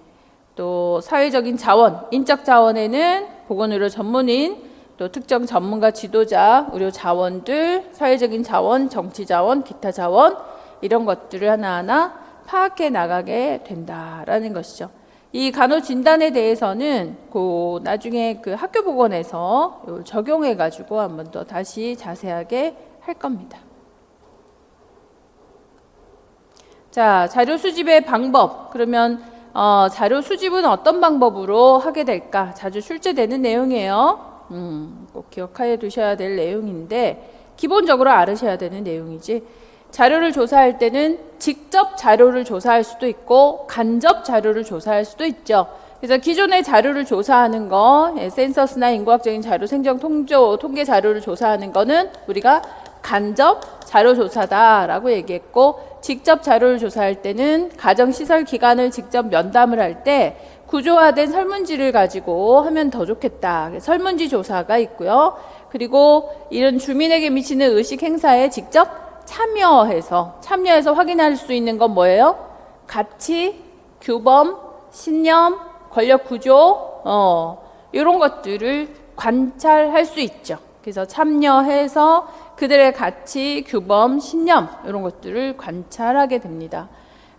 또 사회적인 자원, 인적 자원에는 보건의료 전문인, 또 특정 전문가 지도자, 의료 자원들, 사회적인 자원, 정치 자원, 기타 자원 이런 것들을 하나하나 파악해 나가게 된다라는 것이죠. 이 간호 진단에 대해서는 나중에 그 학교 보건에서 적용해 가지고 한 번 더 다시 자세하게 할 겁니다. 자, 자료 수집의 방법. 그러면 자료 수집은 어떤 방법으로 하게 될까? 자주 출제되는 내용이에요. 꼭 기억해 두셔야 될 내용인데 기본적으로 알으셔야 되는 내용이지. 자료를 조사할 때는 직접 자료를 조사할 수도 있고 간접 자료를 조사할 수도 있죠. 그래서 기존의 자료를 조사하는 거, 센서스나 인구학적인 자료, 생정 통계 자료를 조사하는 거는 우리가 간접 자료 조사다라고 얘기했고, 직접 자료를 조사할 때는 가정시설 기관을 직접 면담을 할 때 구조화된 설문지를 가지고 하면 더 좋겠다. 설문지 조사가 있고요. 그리고 이런 주민에게 미치는 의식 행사에 직접 참여해서 확인할 수 있는 건 뭐예요? 가치, 규범, 신념, 권력 구조, 이런 것들을 관찰할 수 있죠. 그래서 참여해서 그들의 가치, 규범, 신념 이런 것들을 관찰하게 됩니다.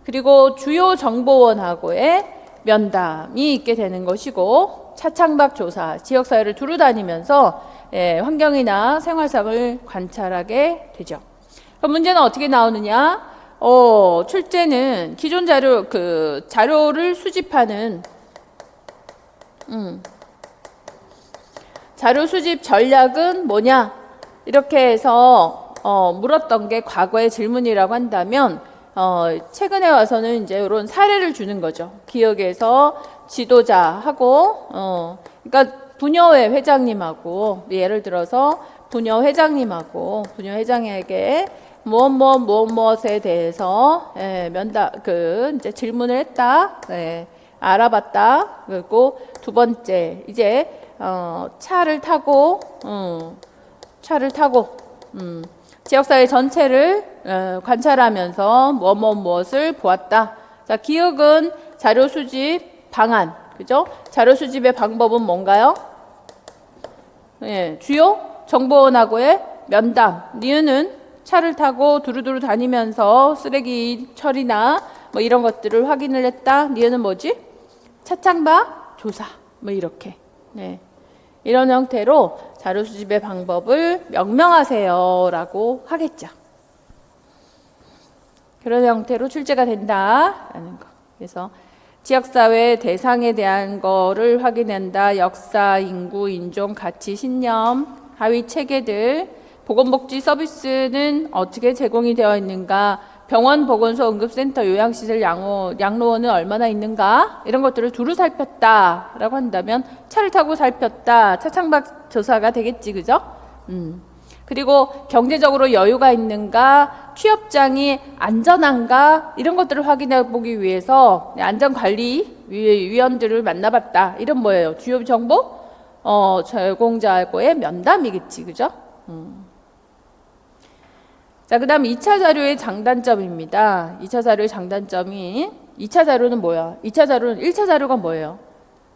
그리고 주요 정보원하고의 면담이 있게 되는 것이고, 차창박 조사, 지역사회를 두루 다니면서 환경이나 생활상을 관찰하게 되죠. 그럼 문제는 어떻게 나오느냐? 출제는 기존 자료를 수집하는 자료 수집 전략은 뭐냐? 이렇게 해서 물었던 게 과거의 질문이라고 한다면, 최근에 와서는 이제 이런 사례를 주는 거죠. 기업에서 지도자하고, 그러니까 부녀회 회장님하고, 예를 들어서 부녀 회장에게 무엇에 대해서 면담 이제 질문을 했다, 알아봤다. 그리고 두 번째 이제 차를 타고 지역사회 전체를 관찰하면서 무엇을 보았다. 자, 기억은 자료 수집 방안, 그죠? 자료 수집의 방법은 뭔가요? 주요 정보원하고의 면담. 니은은 차를 타고 두루두루 다니면서 쓰레기 처리나 뭐 이런 것들을 확인을 했다. 니은은 뭐지? 차창박 조사. 뭐 이렇게. 이런 형태로 자료 수집의 방법을 명명하세요라고 하겠죠. 그런 형태로 출제가 된다라는 거. 그래서 지역사회 대상에 대한 거를 확인한다. 역사, 인구, 인종, 가치, 신념, 하위 체계들, 보건복지 서비스는 어떻게 제공이 되어 있는가, 병원, 보건소, 응급센터, 요양시설, 양로원은 얼마나 있는가, 이런 것들을 두루 살폈다라고 한다면 차를 타고 살폈다, 차창박 조사가 되겠지, 그죠? 그리고 경제적으로 여유가 있는가, 취업장이 안전한가, 이런 것들을 확인해 보기 위해서 안전관리위원들을 만나봤다. 이런 뭐예요? 주요 정보 제공자하고의 면담이겠지, 그죠? 자, 그 다음 2차 자료의 장단점입니다. 2차 자료의 장단점이, 2차 자료는 뭐야? 1차 자료가 뭐예요?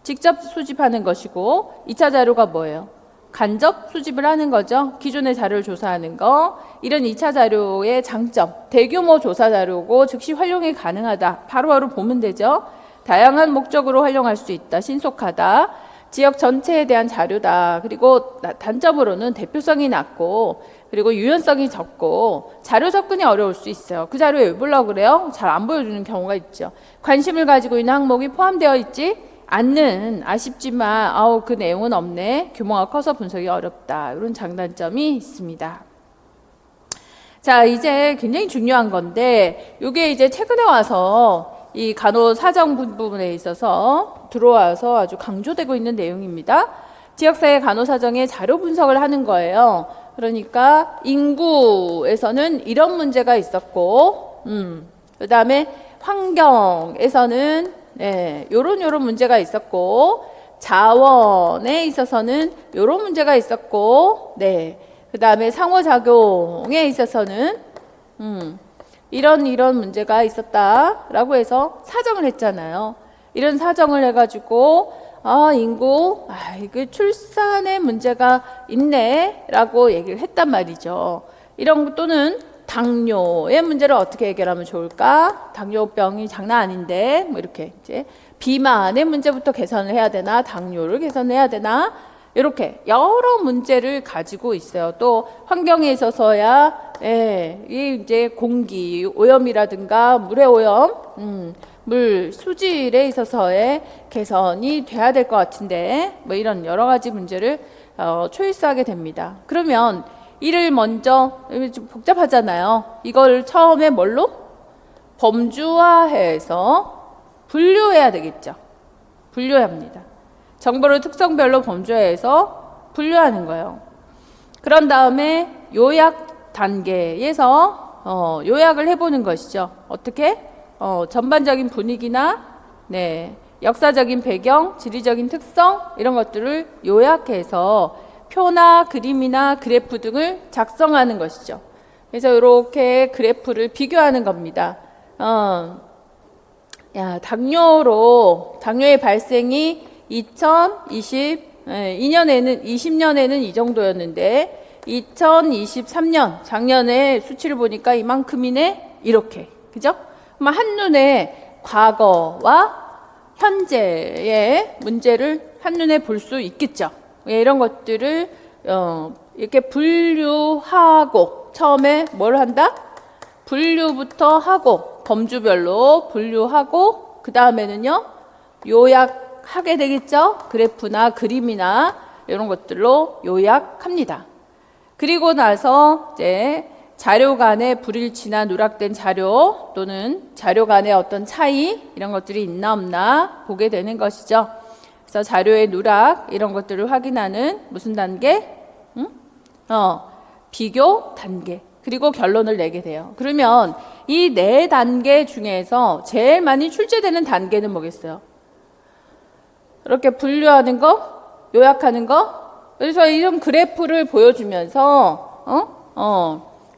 직접 수집하는 것이고, 2차 자료가 뭐예요? 간접 수집을 하는 거죠. 기존의 자료를 조사하는 거. 이런 2차 자료의 장점, 대규모 조사 자료고 즉시 활용이 가능하다. 바로바로 보면 되죠. 다양한 목적으로 활용할 수 있다. 신속하다. 지역 전체에 대한 자료다. 그리고 단점으로는 대표성이 낮고, 그리고 유연성이 적고, 자료 접근이 어려울 수 있어요. 그 자료 왜 보려고 그래요? 잘 안 보여주는 경우가 있죠. 관심을 가지고 있는 항목이 포함되어 있지 않는, 아쉽지만 그 내용은 없네, 규모가 커서 분석이 어렵다, 이런 장단점이 있습니다. 자, 이제 굉장히 중요한 건데, 이게 이제 최근에 와서 이 간호사정 부분에 있어서 들어와서 아주 강조되고 있는 내용입니다. 지역사회 간호사정의 자료 분석을 하는 거예요. 그러니까 인구에서는 이런 문제가 있었고, 그 다음에 환경에서는 요런 문제가 있었고, 자원에 있어서는 요런 문제가 있었고, 그 다음에 상호작용에 있어서는 이런 문제가 있었다라고 해서 사정을 했잖아요. 이런 사정을 해가지고 인구 이거 출산에 문제가 있네라고 얘기를 했단 말이죠. 이런 또는 당뇨의 문제를 어떻게 해결하면 좋을까? 당뇨병이 장난 아닌데 뭐 이렇게 이제 비만의 문제부터 개선을 해야 되나? 당뇨를 개선해야 되나? 이렇게 여러 문제를 가지고 있어요. 또 환경에 있어서야 이 이제 공기 오염이라든가 물의 오염, 물 수질에 있어서의 개선이 돼야 될 것 같은데 뭐 이런 여러 가지 문제를 초이스하게 됩니다. 그러면 이를 먼저 좀 복잡하잖아요. 이걸 처음에 뭘로? 범주화해서 분류해야 되겠죠. 분류합니다. 정보를 특성별로 범주화해서 분류하는 거예요. 그런 다음에 요약 단계에서 요약을 해보는 것이죠. 어떻게? 전반적인 분위기나 역사적인 배경, 지리적인 특성 이런 것들을 요약해서 표나 그림이나 그래프 등을 작성하는 것이죠. 그래서 이렇게 그래프를 비교하는 겁니다. 당뇨의 발생이 2020년에는 이 정도였는데 2023년 작년에 수치를 보니까 이만큼이네 이렇게 그죠? 한눈에 과거와 현재의 문제를 한눈에 볼 수 있겠죠. 이런 것들을 이렇게 분류하고 처음에 뭘 한다? 분류부터 하고 범주별로 분류하고 그 다음에는요 요약하게 되겠죠. 그래프나 그림이나 이런 것들로 요약합니다. 그리고 나서 이제 자료 간의 불일치나 누락된 자료 또는 자료 간의 어떤 차이 이런 것들이 있나 없나 보게 되는 것이죠. 그래서 자료의 누락 이런 것들을 확인하는 무슨 단계? 비교 단계. 그리고 결론을 내게 돼요. 그러면 이 네 단계 중에서 제일 많이 출제되는 단계는 뭐겠어요? 이렇게 분류하는 거, 요약하는 거. 그래서 이런 그래프를 보여주면서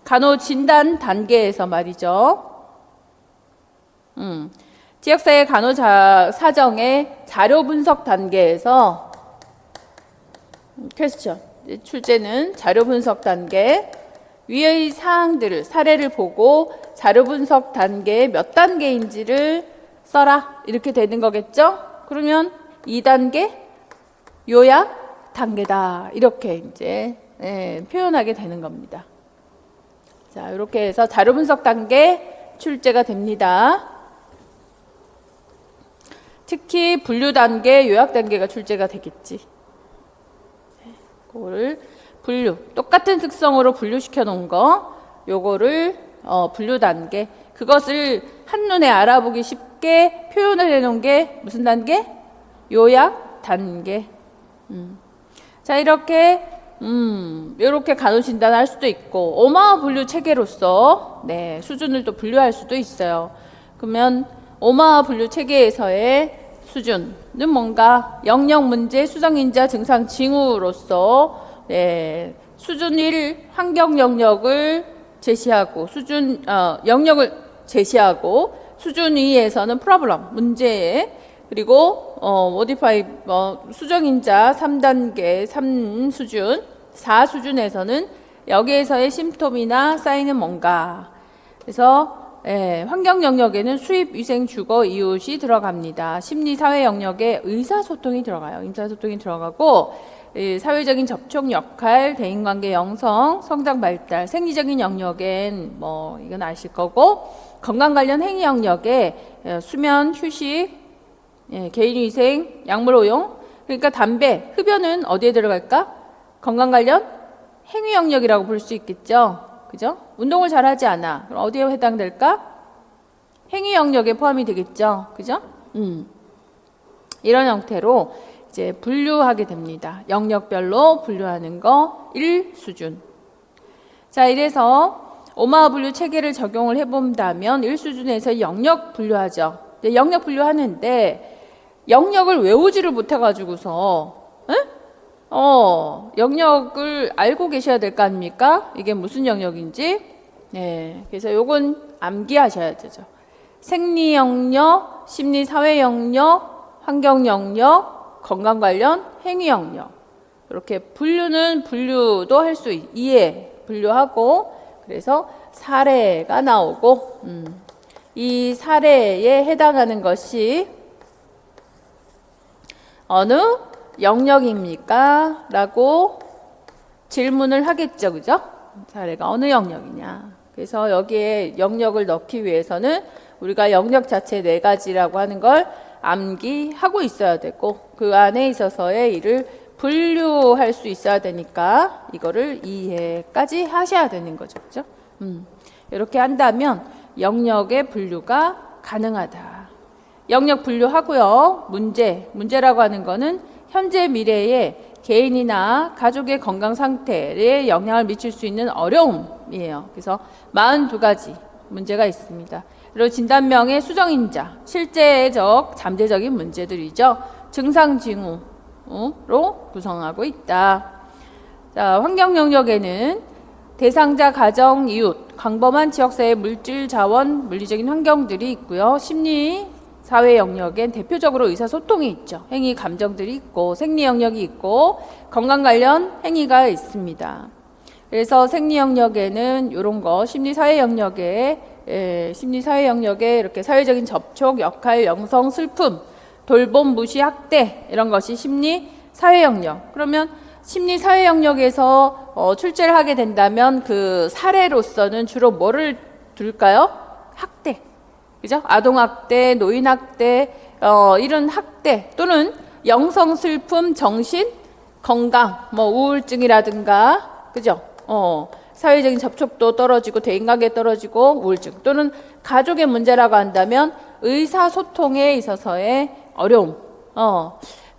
간호 진단 단계에서 말이죠. 지역사회 간호사정의 자료 분석 단계에서 퀘스천 출제는 자료 분석 단계 위의 사항들을 사례를 보고 자료 분석 단계 몇 단계인지를 써라 이렇게 되는 거겠죠. 그러면 2단계 요약 단계다 이렇게 이제 표현하게 되는 겁니다. 자, 이렇게 해서 자료 분석 단계 출제가 됩니다. 특히 분류 단계, 요약 단계가 출제가 되겠지. 그거를 분류, 똑같은 특성으로 분류시켜 놓은 거, 요거를 분류 단계, 그것을 한눈에 알아보기 쉽게 표현을 해 놓은 게 무슨 단계? 요약 단계. 자, 이렇게 간호 진단할 수도 있고 오마와 분류 체계로서 수준을 또 분류할 수도 있어요. 그러면 오마와 분류 체계에서의 수준은 뭔가 영역 문제 수정인자 증상 징후로서 수준 1 환경 영역을 제시하고 영역을 제시하고 수준 2에서는 프로블럼 문제 그리고 모디파이 수정인자 3단계 3수준 4수준에서는 여기에서의 심톰이나 사인은 뭔가 그래서 환경 영역에는 수입, 위생, 주거, 이웃이 들어갑니다. 심리, 사회 영역에 의사소통이 들어가요. 의사소통이 들어가고 사회적인 접촉 역할, 대인관계 형성, 성장 발달, 생리적인 영역엔 이건 아실 거고 건강 관련 행위 영역에 수면, 휴식, 개인위생, 약물 오용 그러니까 담배, 흡연은 어디에 들어갈까? 건강 관련 행위 영역이라고 볼 수 있겠죠. 그죠? 운동을 잘하지 않아. 그럼 어디에 해당될까? 행위 영역에 포함이 되겠죠. 그죠? 이런 형태로 이제 분류하게 됩니다. 영역별로 분류하는 거 1수준. 자, 이래서 오마와 분류 체계를 적용을 해본다면 1수준에서 영역 분류하죠. 영역 분류하는데 영역을 외우지를 못해가지고서 영역을 알고 계셔야 될 거 아닙니까? 이게 무슨 영역인지. 네, 그래서 요건 암기하셔야 되죠. 생리 영역, 심리 사회 영역, 환경 영역, 건강 관련 행위 영역. 이렇게 분류도 할 수 이해 분류하고, 그래서 사례가 나오고, 이 사례에 해당하는 것이 어느 영역입니까? 라고 질문을 하겠죠. 그죠? 사례가 어느 영역이냐. 그래서 여기에 영역을 넣기 위해서는 우리가 영역 자체 4가지라고 하는 걸 암기하고 있어야 되고, 그 안에 있어서의 이를 분류할 수 있어야 되니까 이거를 이해까지 하셔야 되는 거죠. 그죠? 이렇게 한다면 영역의 분류가 가능하다. 영역 분류하고요. 문제라고 하는 거는 현재 미래의 개인이나 가족의 건강 상태에 영향을 미칠 수 있는 어려움이에요. 그래서 42가지 문제가 있습니다. 그리고 진단명의 수정인자, 실제적, 잠재적인 문제들이죠. 증상 징후로 구성하고 있다. 자, 환경 영역에는 대상자, 가정, 이웃, 광범한 지역사회 물질, 자원, 물리적인 환경들이 있고요. 심리, 사회 영역엔 대표적으로 의사소통이 있죠. 행위, 감정들이 있고, 생리 영역이 있고, 건강 관련 행위가 있습니다. 그래서 생리 영역에는 이런 거, 심리사회 영역에 이렇게 사회적인 접촉, 역할, 영성, 슬픔, 돌봄, 무시, 학대 이런 것이 심리사회 영역. 그러면 심리사회 영역에서 출제를 하게 된다면 그 사례로서는 주로 뭐를 둘까요? 학대. 그죠? 아동학대, 노인학대, 이런 학대 또는 영성, 슬픔, 정신, 건강, 우울증이라든가, 그죠? 사회적인 접촉도 떨어지고 대인관계 떨어지고 우울증 또는 가족의 문제라고 한다면 의사소통에 있어서의 어려움,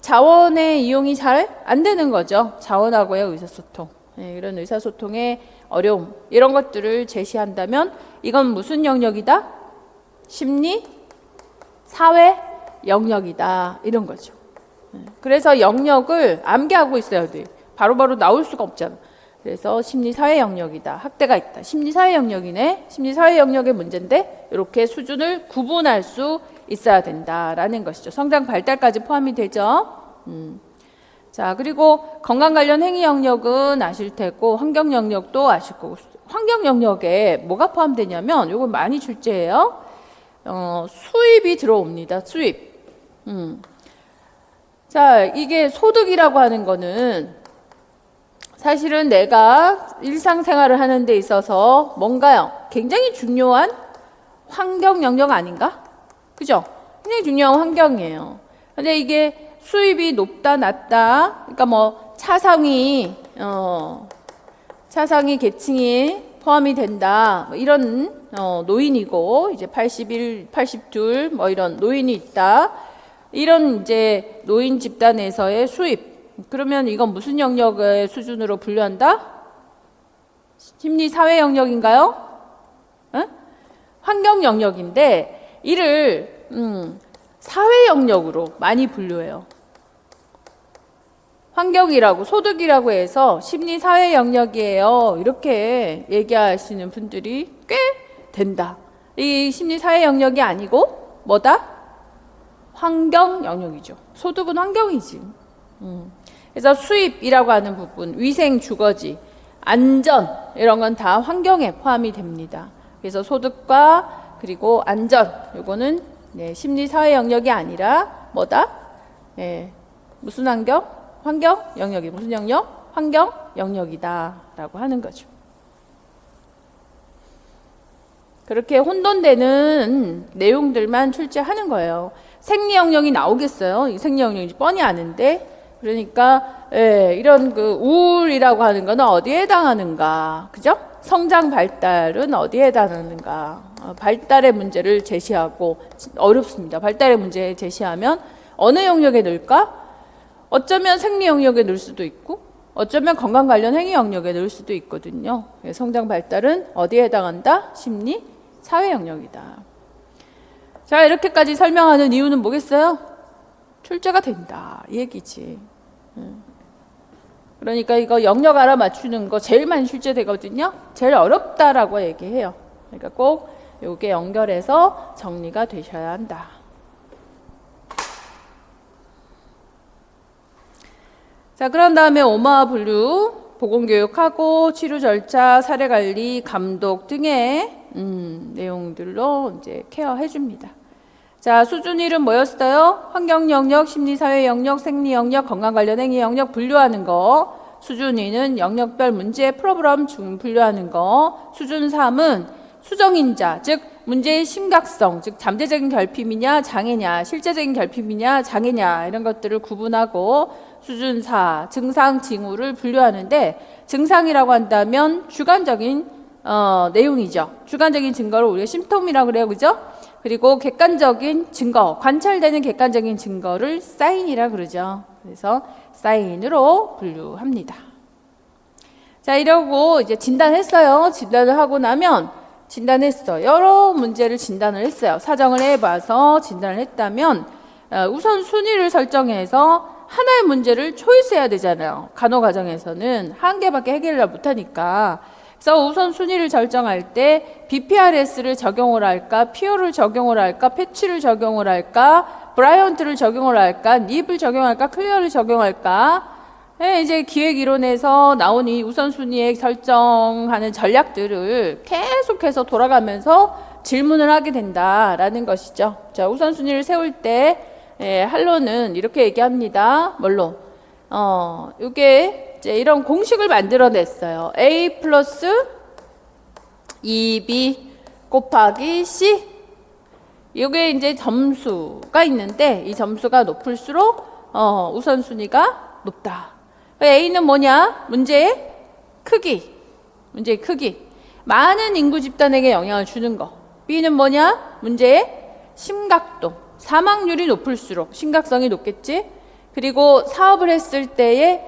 자원의 이용이 잘 안 되는 거죠. 자원하고의 의사소통, 이런 의사소통의 어려움 이런 것들을 제시한다면 이건 무슨 영역이다? 심리, 사회 영역이다 이런 거죠. 그래서 영역을 암기하고 있어야 돼. 바로바로 나올 수가 없잖아. 그래서 심리사회 영역이다. 학대가 있다. 심리사회 영역이네. 심리사회 영역의 문제인데 이렇게 수준을 구분할 수 있어야 된다라는 것이죠. 성장 발달까지 포함이 되죠. 자, 그리고 건강 관련 행위 영역은 아실 테고 환경 영역도 아실 거고, 환경 영역에 뭐가 포함되냐면 이건 많이 출제해요. 수입이 들어옵니다. 수입. 자, 이게 소득이라고 하는 거는 사실은 내가 일상생활을 하는 데 있어서 뭔가요? 굉장히 중요한 환경 영역 아닌가? 그죠? 굉장히 중요한 환경이에요. 근데 이게 수입이 높다, 낮다, 그러니까 차상위 계층이 포함이 된다. 이런 노인이고 이제 81, 82 이런 노인이 있다. 이런 이제 노인 집단에서의 수입. 그러면 이건 무슨 영역의 수준으로 분류한다? 심리 사회 영역인가요? 환경 영역인데 이를 사회 영역으로 많이 분류해요. 환경이라고 소득이라고 해서 심리 사회 영역이에요. 이렇게 얘기하시는 분들이 꽤 된다. 이 심리 사회 영역이 아니고 뭐다? 환경 영역이죠. 소득은 환경이지. 그래서 수입이라고 하는 부분, 위생, 주거지, 안전 이런 건 다 환경에 포함이 됩니다. 그래서 소득과 그리고 안전 요거는 심리 사회 영역이 아니라 뭐다? 무슨 환경? 환경 영역이 무슨 영역? 환경 영역이다라고 하는 거죠. 그렇게 혼돈되는 내용들만 출제하는 거예요. 생리 영역이 나오겠어요? 이 생리 영역이 뻔히 아는데. 그러니까 이런 그 우울이라고 하는 거는 어디에 해당하는가? 그죠? 성장 발달은 어디에 해당하는가? 발달의 문제를 제시하고 어렵습니다. 발달의 문제 제시하면 어느 영역에 넣을까? 어쩌면 생리 영역에 넣을 수도 있고 어쩌면 건강 관련 행위 영역에 넣을 수도 있거든요. 성장 발달은 어디에 해당한다? 심리, 사회 영역이다. 자, 이렇게까지 설명하는 이유는 뭐겠어요? 출제가 된다 이 얘기지. 그러니까 이거 영역 알아맞추는 거 제일 많이 출제되거든요. 제일 어렵다라고 얘기해요. 그러니까 꼭 요게 연결해서 정리가 되셔야 한다. 자, 그런 다음에 오마와 분류, 보건교육하고 치료 절차, 사례관리, 감독 등의 내용들로 이제 케어해 줍니다. 자, 수준 1은 뭐였어요? 환경 영역, 심리, 사회 영역, 생리 영역, 건강 관련 행위 영역 분류하는 거. 수준 2는 영역별 문제, 프로그램 중 분류하는 거. 수준 3은 수정인자, 즉 문제의 심각성, 즉 잠재적인 결핍이냐, 장애냐, 실제적인 결핍이냐, 장애냐 이런 것들을 구분하고 수준 4, 증상, 징후를 분류하는데 증상이라고 한다면 주관적인 내용이죠. 주관적인 증거를 우리가 심톰이라고 그래요. 그죠? 그리고 객관적인 증거, 관찰되는 객관적인 증거를 사인이라 그러죠. 그래서 사인으로 분류합니다. 자, 이러고 이제 진단했어요. 진단을 하고 나면 진단했어. 여러 문제를 진단을 했어요. 사정을 해봐서 진단을 했다면 우선 순위를 설정해서 하나의 문제를 초이스해야 되잖아요. 간호과정에서는 한 개밖에 해결을 못하니까. 그래서 우선 순위를 결정할 때 BPRS를 적용을 할까, 피오를 적용을 할까, 패치를 적용을 할까, 브라이언트를 적용을 할까, 닙을 적용할까, 클리어를 적용할까. 네, 이제 기획이론에서 나온 이 우선순위에 설정하는 전략들을 계속해서 돌아가면서 질문을 하게 된다라는 것이죠. 자, 우선순위를 세울 때 할로는 이렇게 얘기합니다. 뭘로? 이게 이제 이런 공식을 만들어냈어요. A 플러스 2B 곱하기 C. 이게 이제 점수가 있는데 이 점수가 높을수록 우선순위가 높다. A는 뭐냐? 문제의 크기. 문제의 크기. 많은 인구 집단에게 영향을 주는 거. B는 뭐냐? 문제의 심각도. 사망률이 높을수록 심각성이 높겠지. 그리고 사업을 했을 때의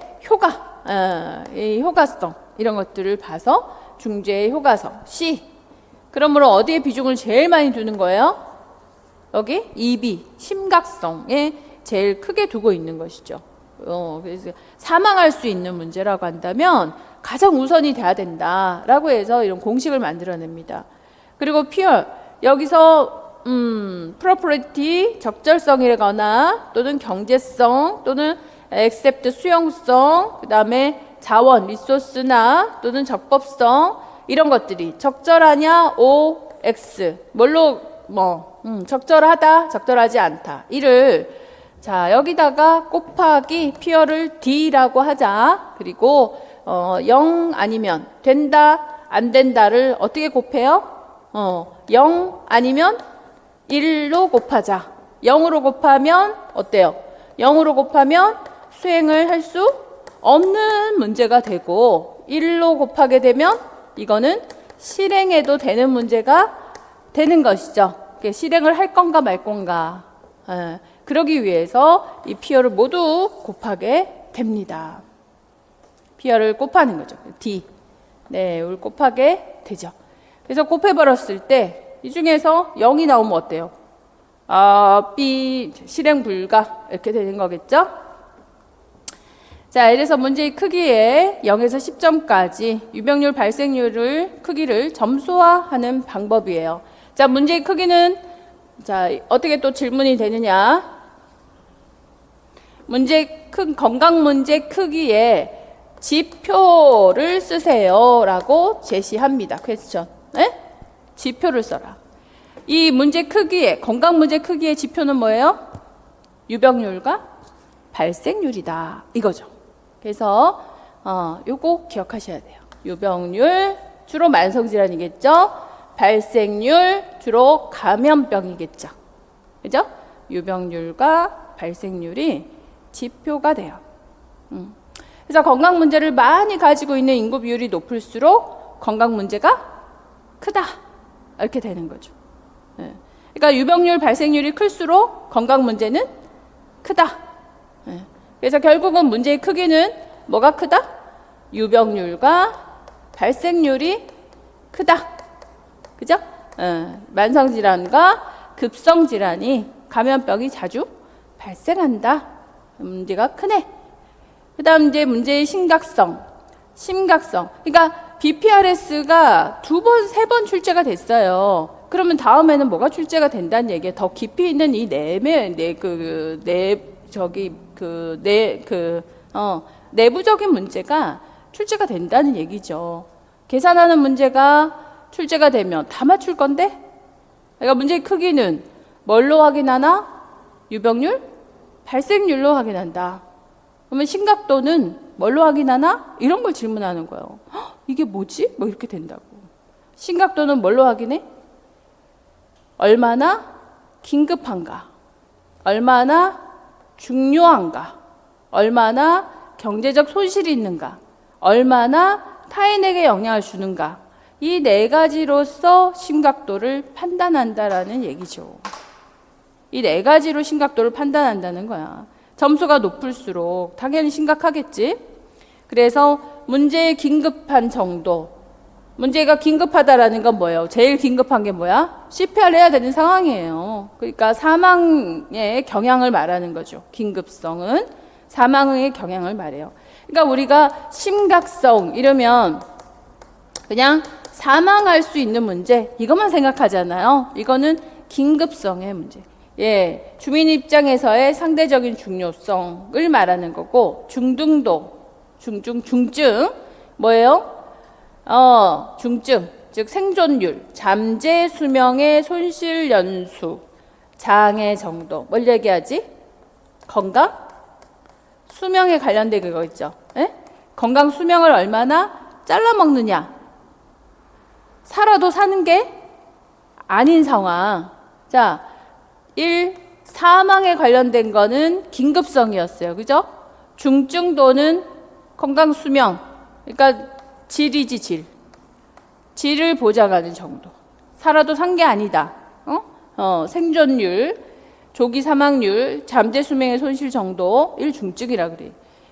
이 효과성 이런 것들을 봐서 중재의 효과성. C. 그러므로 어디에 비중을 제일 많이 두는 거예요? 여기 2B 심각성에 제일 크게 두고 있는 것이죠. 그래서 사망할 수 있는 문제라고 한다면 가장 우선이 돼야 된다라고 해서 이런 공식을 만들어냅니다. 그리고 피얼 여기서 property 적절성이거나 또는 경제성 또는 accept 수용성 그다음에 자원 리소스나 또는 적법성 이런 것들이 적절하냐 O X 뭘로 적절하다 적절하지 않다 이를 자 여기다가 곱하기 피어를 D라고 하자. 그리고 0 아니면 된다 안 된다를 어떻게 곱해요? 0 아니면 1로 곱하자. 0으로 곱하면 어때요? 0으로 곱하면 수행을 할 수 없는 문제가 되고 1로 곱하게 되면 이거는 실행해도 되는 문제가 되는 것이죠. 실행을 할 건가 말 건가. 그러기 위해서 이 피어를 모두 곱하게 됩니다. 피어를 곱하는 거죠. D. 네, 이걸 곱하게 되죠. 그래서 곱해버렸을 때 이 중에서 0이 나오면 어때요? B 실행 불가 이렇게 되는 거겠죠? 자, 이래서 문제의 크기에 0에서 10점까지 유병률 발생률을 크기를 점수화하는 방법이에요. 자, 문제의 크기는 자 어떻게 또 질문이 되느냐? 건강 문제 크기에 지표를 쓰세요라고 제시합니다. 퀘스천. 네? 지표를 써라. 이 문제 크기에 건강 문제 크기의 지표는 뭐예요? 유병률과 발생률이다. 이거죠. 그래서 요거 기억하셔야 돼요. 유병률 주로 만성 질환이겠죠. 발생률 주로 감염병이겠죠. 그죠? 유병률과 발생률이 지표가 돼요. 그래서 건강 문제를 많이 가지고 있는 인구 비율이 높을수록 건강 문제가 크다. 이렇게 되는 거죠. 그러니까 유병률 발생률이 클수록 건강 문제는 크다. 그래서 결국은 문제의 크기는 뭐가 크다? 유병률과 발생률이 크다. 그죠? 만성질환과 급성질환이 감염병이 자주 발생한다. 문제가 크네. 그다음 이제 문제의 심각성. 그러니까 BPRS가 2번, 3번 출제가 됐어요. 그러면 다음에는 뭐가 출제가 된다는 얘기예요. 더 깊이 있는 이 내부적인 문제가 출제가 된다는 얘기죠. 계산하는 문제가 출제가 되면 다 맞출 건데? 그러니까 문제의 크기는 뭘로 확인하나? 유병률? 발생률로 확인한다. 그러면 심각도는 뭘로 확인하나? 이런 걸 질문하는 거예요. 이게 뭐지? 뭐 이렇게 된다고. 심각도는 뭘로 확인해? 얼마나 긴급한가? 얼마나 중요한가? 얼마나 경제적 손실이 있는가? 얼마나 타인에게 영향을 주는가? 이 4가지로서 심각도를 판단한다라는 얘기죠. 이 4가지로 심각도를 판단한다는 거야. 점수가 높을수록 당연히 심각하겠지. 그래서 문제의 긴급한 정도. 문제가 긴급하다라는 건 뭐예요? 제일 긴급한 게 뭐야? CPR 해야 되는 상황이에요. 그러니까 사망의 경향을 말하는 거죠. 긴급성은 사망의 경향을 말해요. 그러니까 우리가 심각성 이러면 그냥 사망할 수 있는 문제 이것만 생각하잖아요. 이거는 긴급성의 문제. 예, 주민 입장에서의 상대적인 중요성을 말하는 거고, 중증도, 중증 뭐예요? 중증, 즉 생존율, 잠재 수명의 손실 연수, 장애 정도. 뭘 얘기하지? 건강? 수명에 관련된 그거 있죠. 예? 건강 수명을 얼마나 잘라 먹느냐? 살아도 사는 게 아닌 상황. 자, 1. 사망에 관련된 거는 긴급성이었어요. 그죠? 중증도는 건강 수명. 그러니까 질이지 질. 질을 보장하는 정도. 살아도 산 게 아니다. 생존율, 조기 사망률, 잠재 수명의 손실 정도 1중증이라 그래.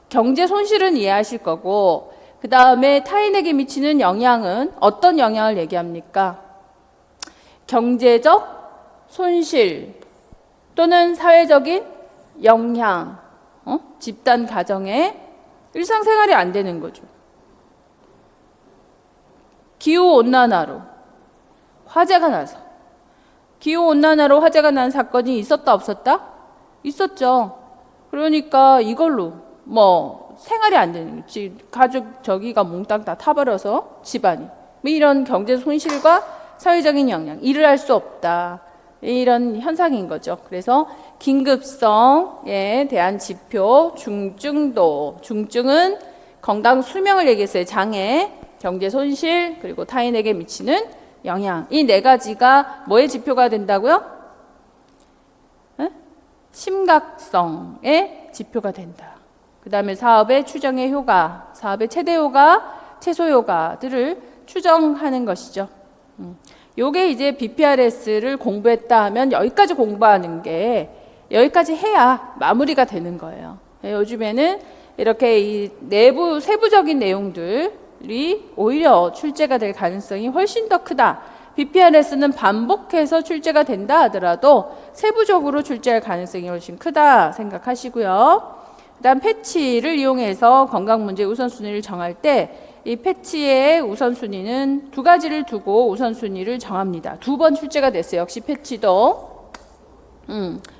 경제 손실은 이해하실 거고, 그 다음에 타인에게 미치는 영향은 어떤 영향을 얘기합니까? 경제적 손실 또는 사회적인 영향, 집단 가정에 일상생활이 안 되는 거죠. 기후온난화로 화재가 나서 기후온난화로 화재가 난 사건이 있었다 없었다? 있었죠. 그러니까 이걸로 뭐 생활이 안 되는 거지. 가족 저기가 몽땅 다 타버려서 집안이 뭐 이런 경제 손실과 사회적인 영향, 일을 할 수 없다. 이런 현상인 거죠. 그래서 긴급성에 대한 지표, 중증도. 중증은 건강 수명을 얘기했어요. 장애, 경제 손실, 그리고 타인에게 미치는 영향. 이 4가지가 뭐의 지표가 된다고요? 심각성의 지표가 된다. 그 다음에 사업의 추정의 효과, 사업의 최대 효과, 최소 효과들을 추정하는 것이죠. 요게 이제 BPRS를 공부했다 하면 여기까지 공부하는 게 여기까지 해야 마무리가 되는 거예요. 요즘에는 이렇게 이 내부 세부적인 내용들이 오히려 출제가 될 가능성이 훨씬 더 크다. BPRS는 반복해서 출제가 된다 하더라도 세부적으로 출제할 가능성이 훨씬 크다 생각하시고요. 그다음 패치를 이용해서 건강 문제 우선순위를 정할 때 이 패치의 우선순위는 2가지를 두고 우선순위를 정합니다. 2번 출제가 됐어요. 역시 패치도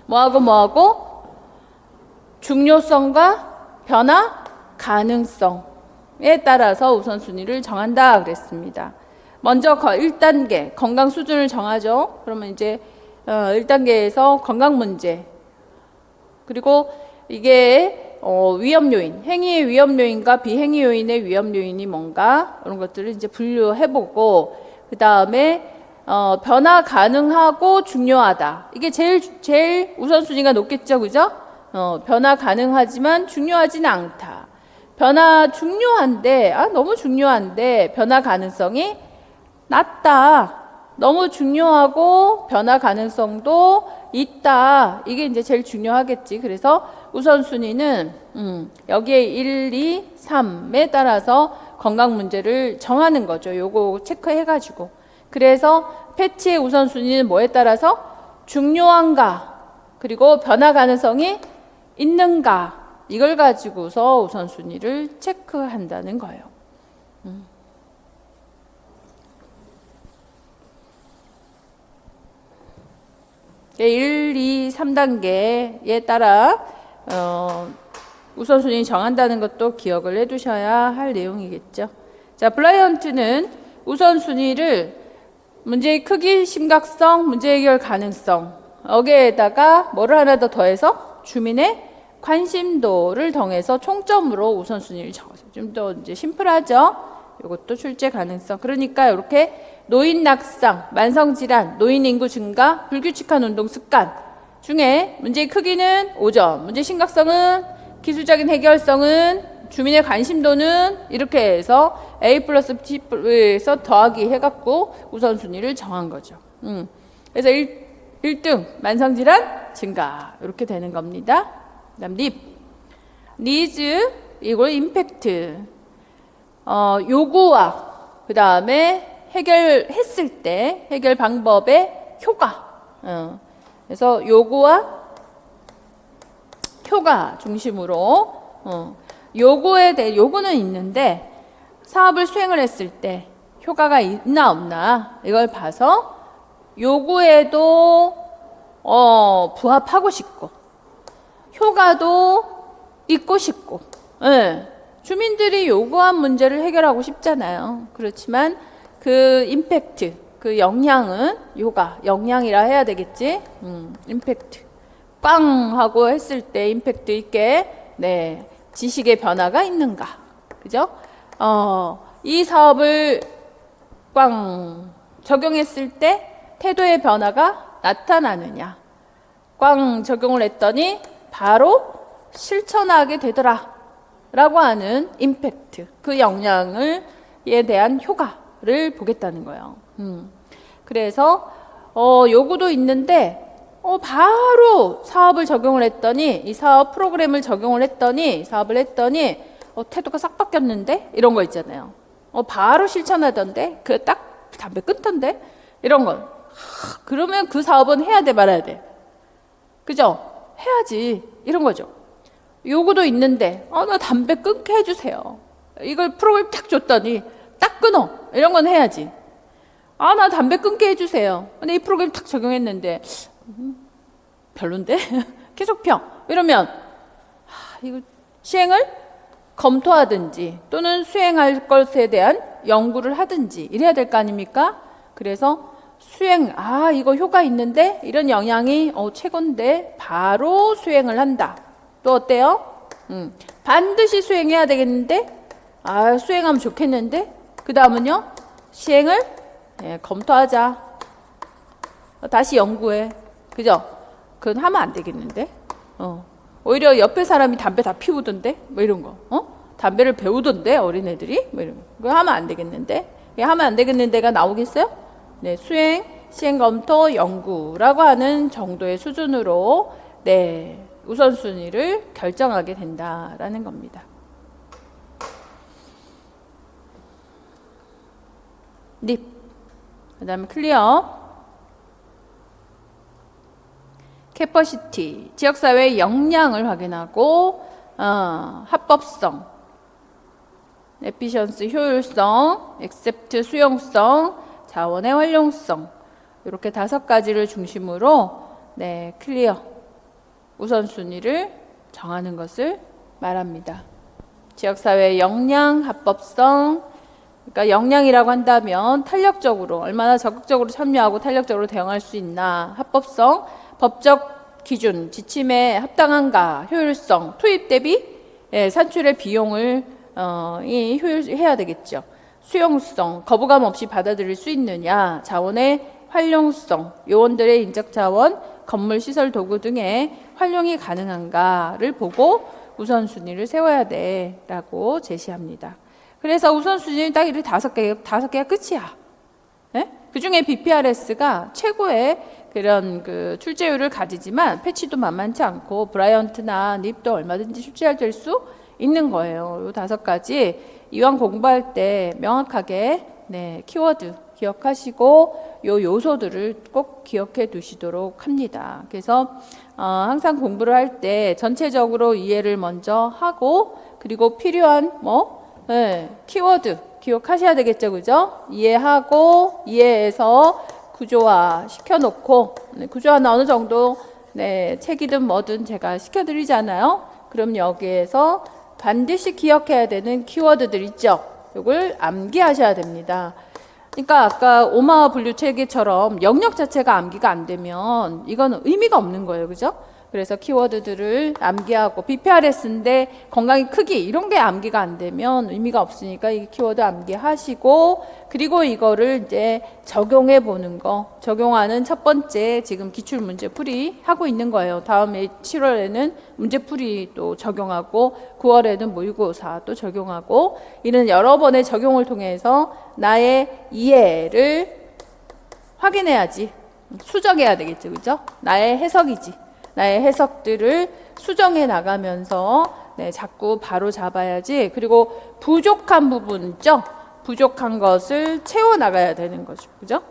뭐하고 중요성과 변화 가능성에 따라서 우선순위를 정한다 그랬습니다. 먼저 1단계 건강 수준을 정하죠. 그러면 이제 1단계에서 건강 문제 그리고 이게 위험 요인, 행위의 위험 요인과 비행위 요인의 위험 요인이 뭔가 이런 것들을 이제 분류해보고 그 다음에 변화 가능하고 중요하다. 이게 제일 우선순위가 높겠죠, 그죠? 변화 가능하지만 중요하지는 않다. 변화 중요한데, 너무 중요한데 변화 가능성이 낮다. 너무 중요하고 변화 가능성도 있다. 이게 이제 제일 중요하겠지. 그래서 우선순위는 여기에 1, 2, 3에 따라서 건강 문제를 정하는 거죠. 요거 체크해가지고. 그래서 패치의 우선순위는 뭐에 따라서 중요한가 그리고 변화 가능성이 있는가 이걸 가지고서 우선순위를 체크한다는 거예요. 1, 2, 3단계에 따라 우선순위 정한다는 것도 기억을 해두셔야 할 내용이겠죠. 자, 브라이언트는 우선순위를 문제의 크기, 심각성, 문제 해결 가능성 여기에다가 뭐를 하나 더 더해서 주민의 관심도를 더해서 총점으로 우선순위를 정하죠. 좀 더 이제 심플하죠. 이것도 출제 가능성. 그러니까 이렇게 노인 낙상, 만성질환, 노인 인구 증가, 불규칙한 운동 습관 중에 문제의 크기는 5점, 문제 심각성은, 기술적인 해결성은, 주민의 관심도는 이렇게 해서 A 플러스 T에서 더하기 해갖고 우선순위를 정한 거죠. 그래서 1등 만성질환 증가 이렇게 되는 겁니다. 그 다음 니즈 이걸 임팩트 요구와 그 다음에 해결했을 때 해결 방법의 효과 그래서 요구와 효과 중심으로 요구에 대해 요구는 있는데 사업을 수행을 했을 때 효과가 있나 없나 이걸 봐서 요구에도 부합하고 싶고 효과도 있고 싶고 주민들이 요구한 문제를 해결하고 싶잖아요. 그렇지만 그 임팩트 그 영향은 영향이라 해야 되겠지. 임팩트 꽝 하고 했을 때 임팩트 있게 지식의 변화가 있는가 그죠? 이 사업을 꽝 적용했을 때 태도의 변화가 나타나느냐 꽝 적용을 했더니 바로 실천하게 되더라 라고 하는 임팩트 그 영향에 대한 효과를 보겠다는 거예요. 그래서 요구도 있는데 바로 사업을 적용을 했더니 이 사업 프로그램을 적용을 했더니 사업을 했더니 태도가 싹 바뀌었는데 이런 거 있잖아요. 바로 실천하던데 그 딱 담배 끊던데 이런 거 그러면 그 사업은 해야 돼 말아야 돼 그죠? 해야지 이런 거죠. 요구도 있는데 나 담배 끊게 해주세요. 이걸 프로그램 딱 줬더니 딱 끊어 이런 건 해야지. 나 담배 끊게 해주세요. 근데 이 프로그램 딱 적용했는데 별론데 계속 펴 이러면 이거 시행을 검토하든지 또는 수행할 것에 대한 연구를 하든지 이래야 될 거 아닙니까? 그래서 수행 이거 효과 있는데 이런 영향이 최고인데 바로 수행을 한다. 또 어때요? 반드시 수행해야 되겠는데 수행하면 좋겠는데 그 다음은요 시행을 검토하자. 다시 연구해. 그죠? 그건 하면 안 되겠는데 오히려 옆에 사람이 담배 다 피우던데 뭐 이런 거 담배를 배우던데 어린애들이 뭐 이런 거 그거 하면 안 되겠는데 하면 안 되겠는데가 나오겠어요? 수행, 시행 검토, 연구라고 하는 정도의 수준으로 우선순위를 결정하게 된다라는 겁니다. 그 다음에 클리어 캐퍼시티 지역사회의 역량을 확인하고 합법성 에피션스 효율성 액셉트 수용성 자원의 활용성 이렇게 5가지를 중심으로 클리어 우선순위를 정하는 것을 말합니다. 지역사회의 역량, 합법성 그러니까 역량이라고 한다면 탄력적으로 얼마나 적극적으로 참여하고 탄력적으로 대응할 수 있나 합법성, 법적 기준, 지침에 합당한가 효율성, 투입 대비 산출의 비용을 효율해야 되겠죠. 수용성, 거부감 없이 받아들일 수 있느냐 자원의 활용성, 요원들의 인적 자원, 건물, 시설, 도구 등의 활용이 가능한가를 보고 우선순위를 세워야 돼라고 제시합니다. 그래서 우선순위는 딱 이렇게 5개가 끝이야. 그 중에 BPRS가 최고의 그런 그 출제율을 가지지만 패치도 만만치 않고 브라이언트나 닙도 얼마든지 출제될 수 있는 거예요. 이 5가지 이왕 공부할 때 명확하게 키워드 기억하시고 요 요소들을 꼭 기억해 두시도록 합니다. 그래서 항상 공부를 할 때 전체적으로 이해를 먼저 하고 그리고 필요한 키워드 기억하셔야 되겠죠, 그죠? 이해하고 이해해서 구조화 시켜놓고 구조화는 어느 정도 책이든 뭐든 제가 시켜드리잖아요. 그럼 여기에서 반드시 기억해야 되는 키워드들 있죠. 이걸 암기하셔야 됩니다. 그러니까 아까 오마와 분류 체계처럼 영역 자체가 암기가 안 되면 이건 의미가 없는 거예요, 그죠? 그래서 키워드들을 암기하고 BPRS인데 건강의 크기 이런 게 암기가 안 되면 의미가 없으니까 이 키워드 암기하시고 그리고 이거를 이제 적용해 보는 거 적용하는 첫 번째 지금 기출 문제 풀이 하고 있는 거예요. 다음에 7월에는 문제 풀이 또 적용하고 9월에는 모의고사 또 적용하고 이런 여러 번의 적용을 통해서 나의 이해를 확인해야지 수정해야 되겠죠, 그죠? 나의 해석이지. 나의 해석들을 수정해 나가면서 자꾸 바로 잡아야지. 그리고 부족한 부분 있죠? 부족한 것을 채워 나가야 되는 거죠. 그죠?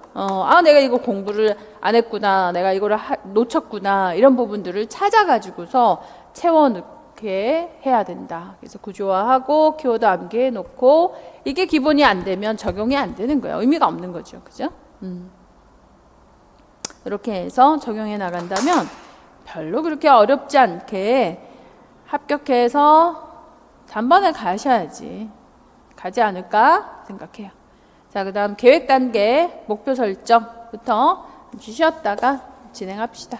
내가 이거 공부를 안 했구나. 내가 이거를 놓쳤구나. 이런 부분들을 찾아가지고서 채워 넣게 해야 된다. 그래서 구조화하고 키워드 암기해 놓고 이게 기본이 안 되면 적용이 안 되는 거예요. 의미가 없는 거죠. 그죠? 이렇게 해서 적용해 나간다면 별로 그렇게 어렵지 않게 합격해서 단번에 가셔야지 가지 않을까 생각해요. 자, 그 다음 계획 단계 목표 설정부터 쉬었다가 진행합시다.